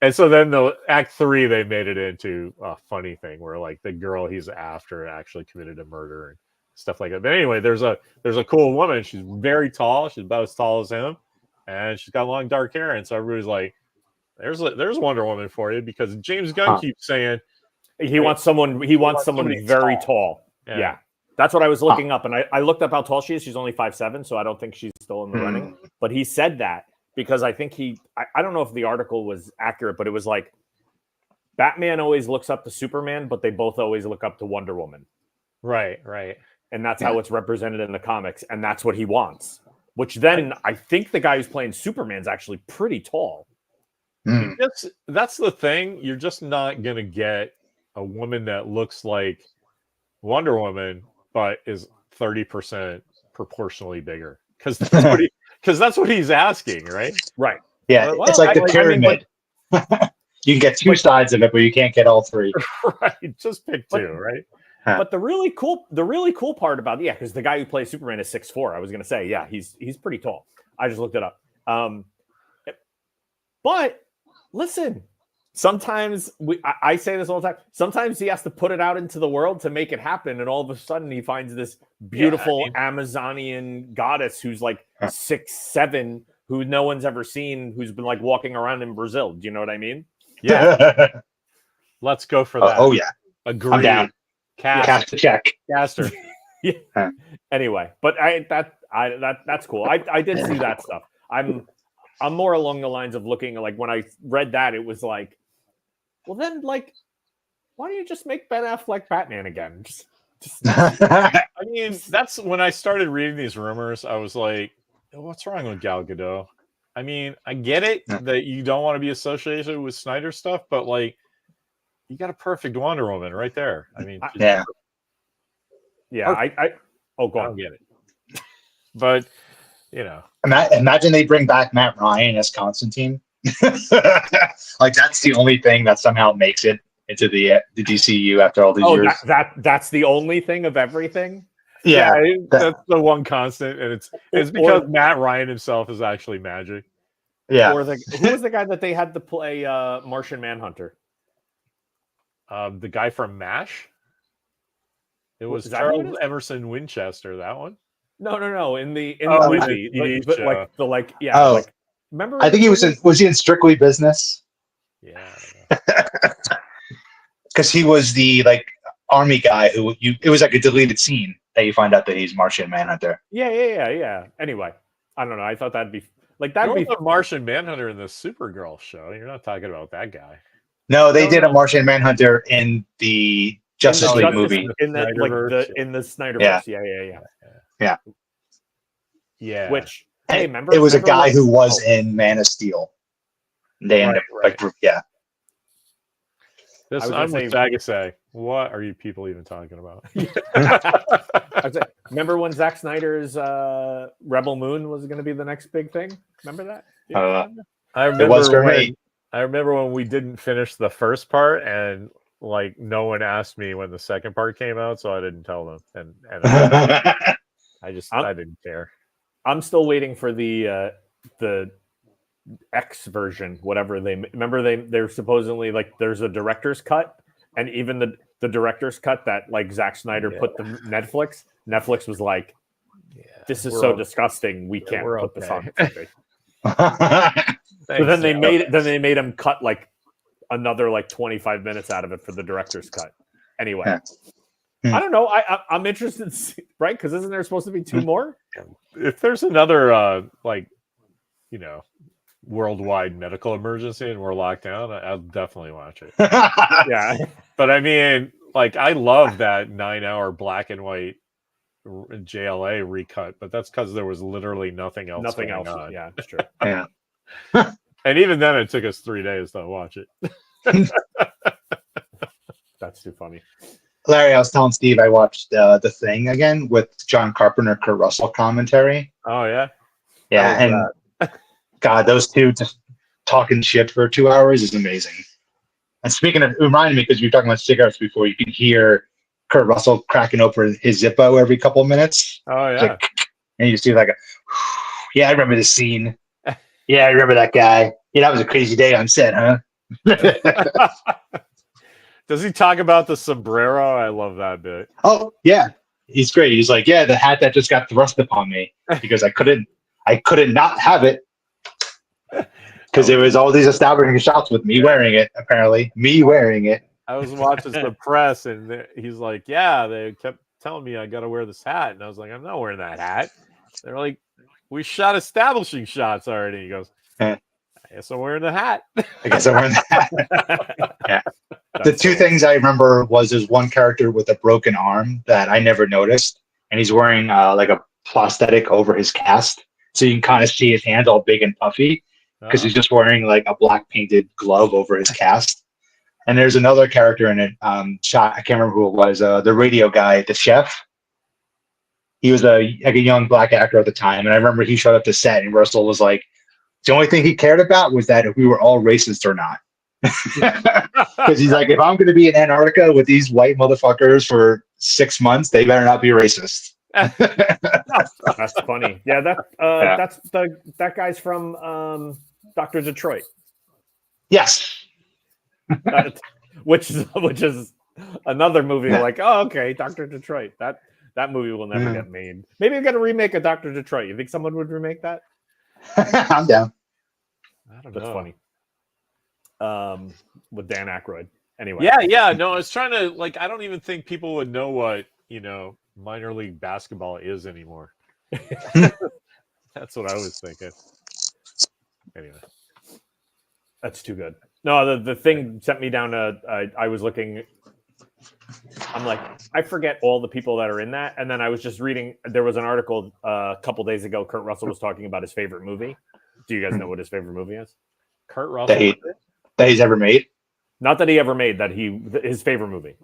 and so then the act 3 they made it into a funny thing where like the girl he's after actually committed a murder and stuff like that. But anyway, there's a cool woman. She's very tall. She's about as tall as him, and she's got long dark hair. And so everybody's like, "There's Wonder Woman for you," because James Gunn keeps saying he wants someone very tall. Yeah. That's what I was looking up, and I looked up how tall she is. She's only 5'7", so I don't think she's still in the running. But he said that because I think I don't know if the article was accurate, but it was like Batman always looks up to Superman, but they both always look up to Wonder Woman. Right. And that's how it's represented in the comics, and that's what he wants. Which then I think the guy who's playing Superman's actually pretty tall. Mm. That's the thing. You're just not gonna get a woman that looks like Wonder Woman, but is 30% proportionally bigger. Because that's what he's asking, right? Right. Yeah, Well, it's like the I mean, pyramid. You can get two sides of it, but you can't get all three. Right. Just pick two, right? But the really cool part about because the guy who plays Superman is 6'4". I was gonna say, he's pretty tall. I just looked it up. But listen, sometimes I say this all the time. Sometimes he has to put it out into the world to make it happen, and all of a sudden he finds this beautiful Amazonian goddess who's like 6'7", who no one's ever seen, who's been like walking around in Brazil. Do you know what I mean? Yeah. Let's go for that. Oh yeah, Agree. I'm down. Cast the check. Caster. Yeah. Anyway, but that's cool. I did see that stuff. I'm more along the lines of looking like when I read that, it was like, well then, like, why don't you just make Ben Affleck Batman again? I mean, that's when I started reading these rumors. I was like, what's wrong with Gal Gadot? I mean, I get it that you don't want to be associated with Snyder stuff, but like, you got a perfect Wonder Woman right there. I mean, yeah. I go on. I don't get it. But you know, imagine they bring back Matt Ryan as Constantine. Like that's the only thing that somehow makes it into the DCU after all these years. That's the only thing of everything. Yeah, that's the one constant, and it's because Matt Ryan himself is actually magic. Yeah. Or who was the guy that they had to play Martian Manhunter? The guy from MASH. It was Charles Emerson Winchester. That one. No. In the movie, remember? I think he was he in Strictly Business? Yeah. Because he was the like army guy who it was like a deleted scene that you find out that he's Martian Manhunter. Yeah. Anyway, I don't know. I thought that'd be the Martian Manhunter in the Supergirl show. You're not talking about that guy. No, they did a Martian Manhunter in the Justice League movie. In the Snyderverse. Yeah. Yeah. Which it was a guy who was in Man of Steel. They ended up I'm with Saguisag. What are you people even talking about? Remember when Zack Snyder's Rebel Moon was going to be the next big thing? Remember that? I remember it was for me. I remember when we didn't finish the first part, and like no one asked me when the second part came out, so I didn't tell them, and I didn't care. I'm still waiting for the X version, whatever they're supposedly like there's a director's cut, and even the director's cut that like Zack Snyder put to Netflix was like, this is so disgusting, we can't put this on TV. So then they made him cut like another like 25 minutes out of it for the director's cut. Anyway, I don't know. I'm interested, in right? Because isn't there supposed to be 2 more? If there's another worldwide medical emergency and we're locked down, I'll definitely watch it. Yeah, but I mean, like, I love that 9-hour black and white JLA recut, but that's because there was literally nothing else. On. Yeah, that's true. Yeah. And even then, it took us 3 days to watch it. That's too funny. Larry, I was telling Steve I watched The Thing again with John Carpenter, Kurt Russell commentary. Oh, yeah? Yeah, and God, those two just talking shit for 2 hours is amazing. And speaking of, it reminded me, because you were talking about cigarettes before, you can hear Kurt Russell cracking open his Zippo every couple of minutes. Oh, yeah. Like, and you see like yeah, I remember this scene. Yeah, I remember that guy. Yeah, that was a crazy day on set, huh? Does he talk about the sombrero? I love that bit. Oh, yeah. He's great. He's like, yeah, the hat that just got thrust upon me because I couldn't not have it. Because there was all these establishing shots with me wearing it, apparently. Me wearing it. I was watching the press, and he's like, yeah, they kept telling me I got to wear this hat. And I was like, I'm not wearing that hat. They're like, we shot establishing shots already. He goes, I guess I'm wearing the hat. I guess I'm wearing the hat. Yeah. The two things I remember was there's one character with a broken arm that I never noticed. And he's wearing like a prosthetic over his cast. so you can kind of see his hands all big and puffy because he's just wearing like a black painted glove over his cast. And there's another character in it. Shot. I can't remember who it was. The radio guy, the chef. He was a young black actor at the time, and I remember he showed up to set, and Russell was like, the only thing he cared about was that if we were all racist or not. Because he's like, if I'm going to be in Antarctica with these white motherfuckers for 6 months, they better not be racist. That's funny. Yeah, that's that guy's from Dr. Detroit. Yes. Which is another movie. Like, oh, okay, Dr. Detroit. That movie will never get made. Maybe we're gonna remake a Dr. Detroit. You think someone would remake that? I'm down. I don't That's know. funny. With Dan Aykroyd. Anyway. Yeah. No, I was trying to I don't even think people would know what minor league basketball is anymore. That's what I was thinking. Anyway, that's too good. No, the thing sent me down to. I was looking. I'm like, I forget all the people that are in that, and then I was just reading. There was an article a couple days ago. Kurt Russell was talking about his favorite movie. Do you guys know what his favorite movie is? Kurt Russell that he's ever made. Not that he ever made. That his favorite movie.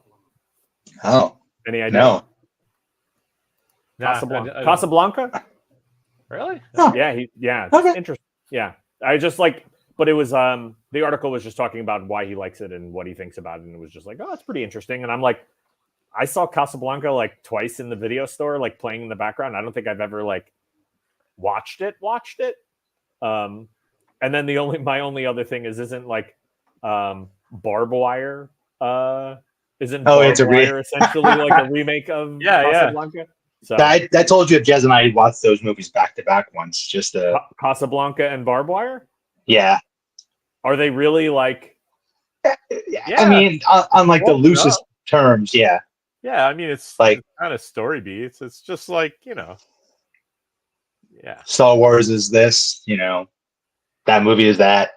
Oh, any idea? No. Casablanca. Casablanca? Really? Oh. Yeah. Okay. Interesting. Yeah. I just but it was the article was just talking about why he likes it and what he thinks about it, and it was just like, oh, it's pretty interesting. And I'm like, I saw Casablanca twice in the video store, playing in the background. I don't think I've ever watched it. And then my only other thing isn't Barbed Wire. Isn't Barbed Wire essentially a remake of Casablanca? So I told you Jez and I watched those movies back to back once. Just Casablanca and Barbed Wire. Yeah. Are they really Yeah. I mean, on the loosest terms, yeah. Yeah, I mean, it's kind of story beats. It's just yeah. Star Wars is this, that movie is that.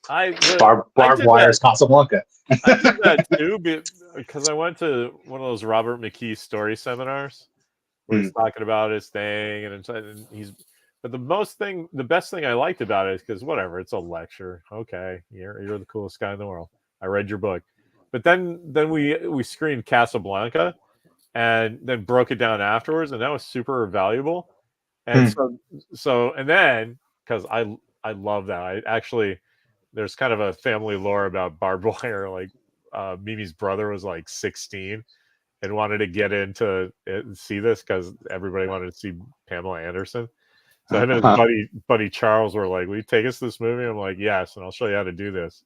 Barbed Wire is Casablanca. I did that too because I went to one of those Robert McKee story seminars where he's talking about his thing, and but the best thing I liked about it is because whatever, it's a lecture. Okay, you're the coolest guy in the world. I read your book, but then we screened Casablanca, and then broke it down afterwards, and that was super valuable. And and then because I love that. There's kind of a family lore about Barbed Wire. Mimi's brother was 16 and wanted to get into it and see this because everybody wanted to see Pamela Anderson. So him and his buddy Charles were like, "Will you take us to this movie?" I'm like, "Yes," and I'll show you how to do this.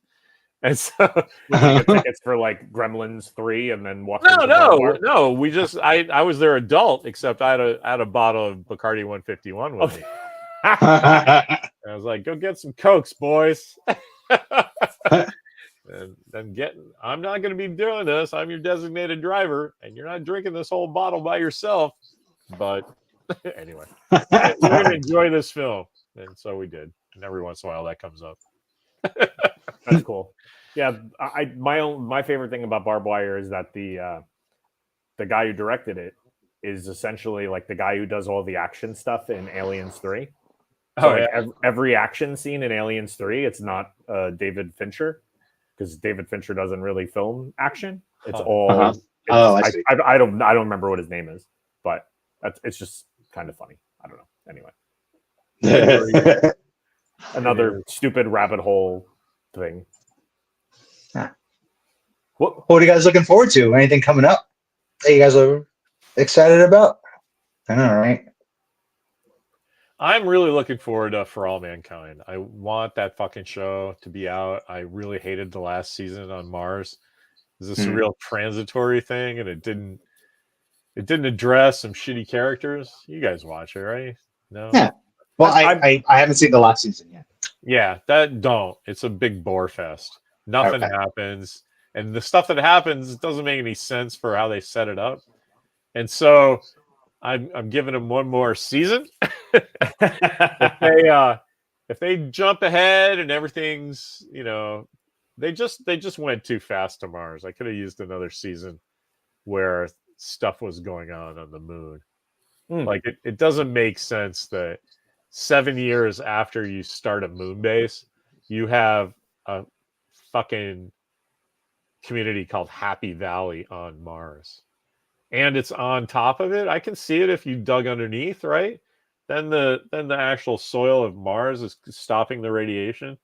And so we get tickets for Gremlins 3 and then walk. No. We just I was their adult, except I had a bottle of Bacardi 151 with me. I was like, "Go get some Cokes, boys." And then I'm not going to be doing this. I'm your designated driver, and you're not drinking this whole bottle by yourself. But anyway, we're going to enjoy this film, and so we did. And every once in a while, that comes up. That's cool. Yeah, my favorite thing about Barbed Wire is that the guy who directed it is essentially the guy who does all the action stuff in Aliens 3. So every action scene in Aliens 3, it's not David Fincher, because David Fincher doesn't really film action. It's all. I see. I don't remember what his name is, but it's just kind of funny. I don't know. Anyway, another stupid rabbit hole thing. What are you guys looking forward to? Anything coming up that you guys are excited about? I know, right? I'm really looking forward to For All Mankind. I want that fucking show to be out. I really hated the last season on Mars. Is this a real transitory thing? And it didn't address some shitty characters. You guys watch it, right? No. Yeah. Well, I haven't seen the last season yet. Yeah, it's a big bore fest. Nothing happens. And the stuff that happens doesn't make any sense for how they set it up. And so I'm giving them one more season. If they jump ahead and everything's, they just went too fast to Mars. I could have used another season where stuff was going on the moon. It doesn't make sense that 7 years after you start a moon base, you have a fucking community called Happy Valley on Mars. And it's on top of it. I can see it if you dug underneath, right? Then the actual soil of Mars is stopping the radiation.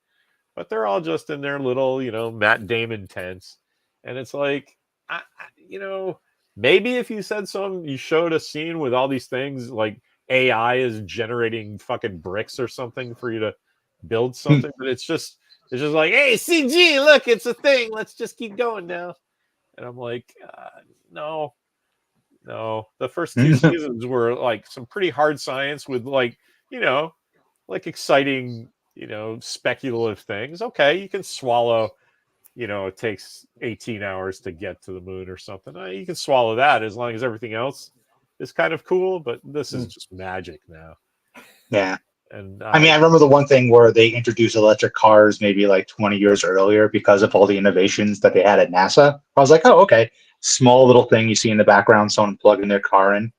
But they're all just in their little, Matt Damon tents. And it's like, maybe if you said you showed a scene with all these things, like AI is generating fucking bricks or something for you to build something. But it's just like, hey, CG, look, it's a thing. Let's just keep going now. And I'm like, no. The first 2 seasons were like some pretty hard science with like exciting, speculative things. Okay, you can swallow, it takes 18 hours to get to the moon or something. You can swallow that as long as everything else is kind of cool, but this is just magic now. Yeah. And I remember the one thing where they introduced electric cars maybe like 20 years earlier because of all the innovations that they had at NASA. I was like, oh, okay. Small little thing you see in the background, someone plugging their car in.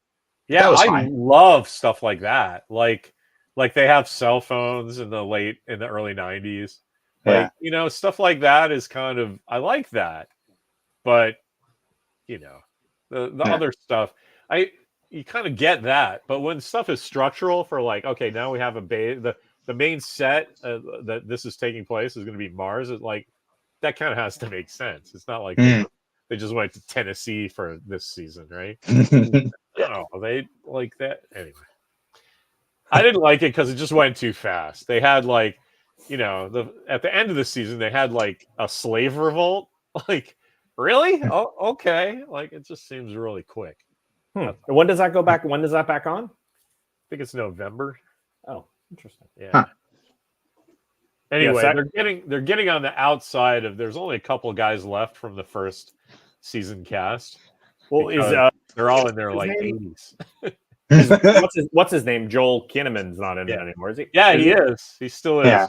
Yeah, I love stuff like that. Like they have cell phones in the early 90s. Like, stuff like that is kind of, I like that. But, the other stuff, you kind of get that. But when stuff is structural for like, okay, now we have a base, the main set that this is taking place is going to be Mars. It's like, that kind of has to make sense. It's not like they just went to Tennessee for this season, right? Oh, they like that. Anyway, I didn't like it because it just went too fast. They had like, at the end of the season, they had like a slave revolt. Like, really? Oh, okay. Like, it just seems really quick. When does that go back? When does that back on? I think it's November. Oh, interesting. Yeah. Huh. Anyway, they're getting on the outside of. There's only a couple of guys left from the first season cast. Well, they're all in their like 80s. What's his name? Joel Kinnaman's not in it anymore, is he? Yeah, he is. He still is. Yeah.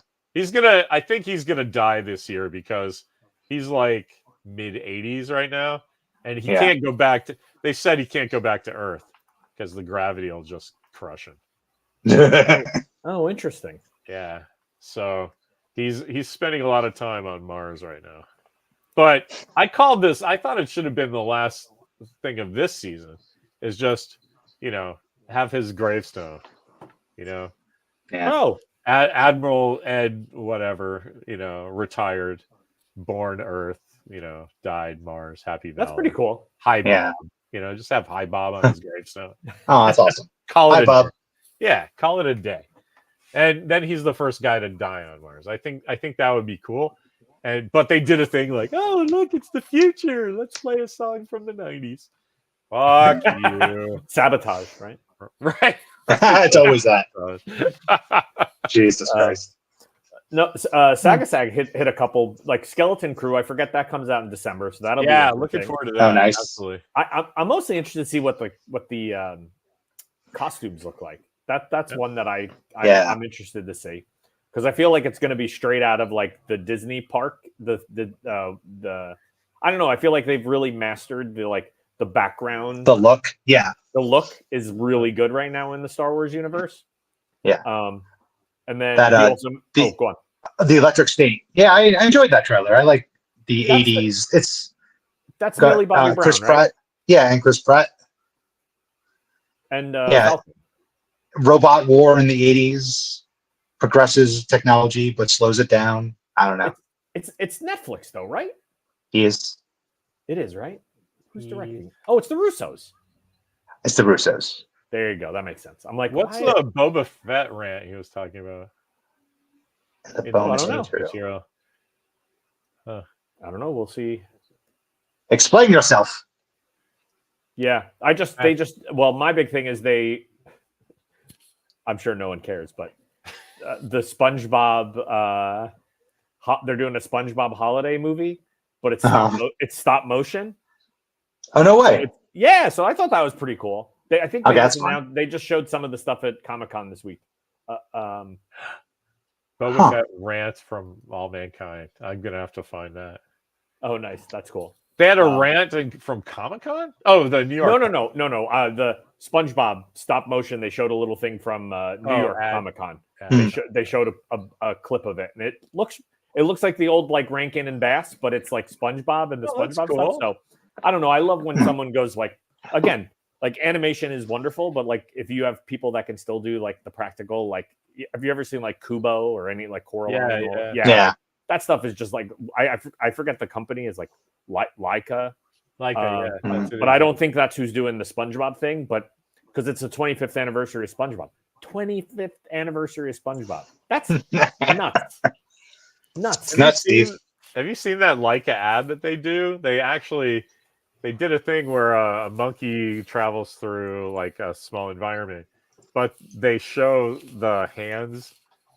I think he's gonna die this year because he's like mid 80s right now, and he can't go back to. They said he can't go back to Earth because the gravity will just crush him. Oh, interesting. Yeah, so he's spending a lot of time on Mars right now. But I called this. I thought it should have been the last thing of this season. Is just have his gravestone. Yeah. Oh, Admiral Ed, whatever, retired, born Earth, died Mars, Happy Valley. that's pretty cool. Hi Bob, just have Hi Bob on his gravestone. Oh, that's awesome. Call it Hi, Bob. day. Yeah, call it a day. And then he's the first guy to die on Mars. I think that would be cool. But they did a thing like, oh look, it's the future. Let's play a song from the 90s. Fuck you. Sabotage, right? Right. It's always that. Jesus Christ. No, Saguisag hit a couple, like Skeleton Crew. I forget that comes out in December, so that'll be looking forward to that. Oh, nice. Absolutely. I'm mostly interested to see what the costumes look like. That's one that I'm interested to see because I feel like it's going to be straight out of like the Disney park. The I don't know. I feel like they've really mastered the background, the look. Yeah, the look is really good right now in the Star Wars universe. Yeah. And then go on. The Electric State. Yeah, I enjoyed that trailer. I like the 80s. That's Millie Bobby Brown, Chris right? Pratt. Yeah, and Chris Pratt. And Falcon. Robot war in the 80s progresses technology but slows it down. I don't know. It's Netflix though, right? It is, right? Who's directing? Oh, it's the Russos. It's the Russos. There you go. That makes sense. I'm like, what's the Boba Fett rant he was talking about? The bonus material. Huh. I don't know. We'll see. Explain yourself. Yeah, my big thing is I'm sure no one cares, but the SpongeBob, they're doing a SpongeBob holiday movie, but it's stop motion. Oh, no way. So I thought that was pretty cool. I think they just showed some of the stuff at Comic-Con this week. Boba Fett rants from All Mankind. I'm gonna have to find that. Oh, nice. That's cool. They had a rant from Comic-Con? Oh, the New York. No. SpongeBob stop motion. They showed a little thing from New York Comic Con. They showed a clip of it, and it looks like the old like Rankin and Bass, but it's like SpongeBob and the SpongeBob stuff. So I don't know. I love when someone goes like, again, like animation is wonderful, but like if you have people that can still do like the practical, like have you ever seen like Kubo or any like Coraline? Yeah. That stuff is just like I forget the company is like Leica. But I don't think that's who's doing the SpongeBob thing, but because it's the 25th anniversary of SpongeBob. 25th anniversary of SpongeBob. That's nuts. It's nuts, Steve. Have you seen that Leica ad that they do? They did a thing where a monkey travels through like a small environment, but they show the hands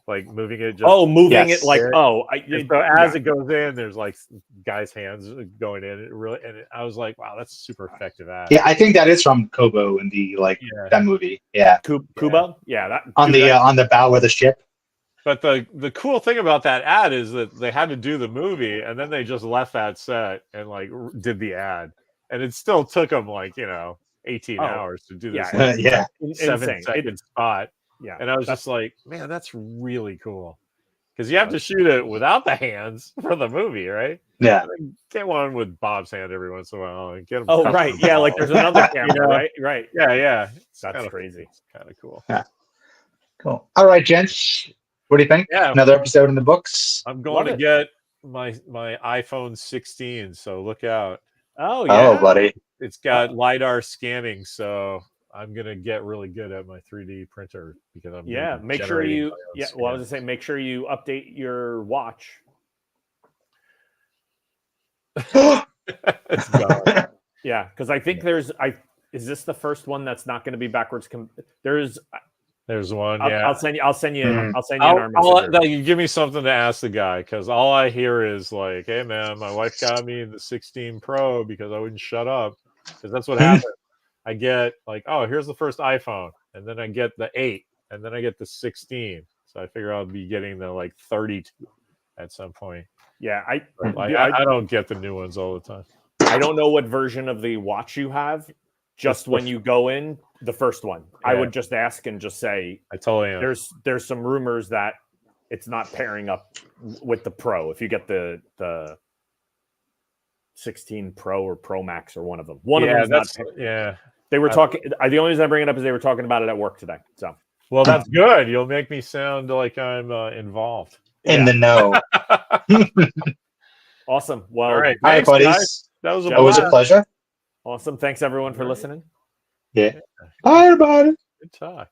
like moving it. Moving it like as it goes in, there's like guys' hands going in. I was like, wow, that's super effective ad. Yeah, I think that is from Kobo in the that movie. Yeah, Kubo. Yeah, that on the bow of the ship. But the cool thing about that ad is that they had to do the movie, and then they just left that set and like did the ad, and it still took them like 18 hours to do this. 7-second spot. Yeah, and I was just like, man, that's really cool because you have to shoot it without the hands for the movie, right? Yeah, get one with Bob's hand every once in a while and get them. Oh, right, yeah, like there's another camera, right, yeah. That's crazy. It's kind of cool. Yeah, cool. All right, gents. What do you think? Yeah. Another episode in the books. I'm going to get my iPhone 16, so look out. Oh, yeah. Oh, buddy. It's got LiDAR scanning, so I'm going to get really good at my 3D printer because I'm make sure you I was going to say make sure you update your watch. It's gone. Yeah, because I think is this the first one that's not going to be backwards There's one. I'll send you you give me something to ask the guy because all I hear is like, "Hey man, my wife got me the 16 Pro because I wouldn't shut up." Because that's what happened. I get like, "Oh, here's the first iPhone," and then I get the 8, and then I get the 16. So I figure I'll be getting the like 32 at some point. Yeah, I don't get the new ones all the time. I don't know what version of the watch you have. Just when you go in, the first one, I would just ask and just say, I totally am. There's some rumors that it's not pairing up with the Pro. If you get the 16 Pro or Pro Max or one of them, of them. They were talking. The only reason I bring it up is they were talking about it at work today. So, well, that's good. You'll make me sound like I'm involved in the know. Awesome. Well, all right, buddies. Guys. That was always a pleasure. Awesome. Thanks everyone for listening. Yeah. Bye, everybody. Good talk.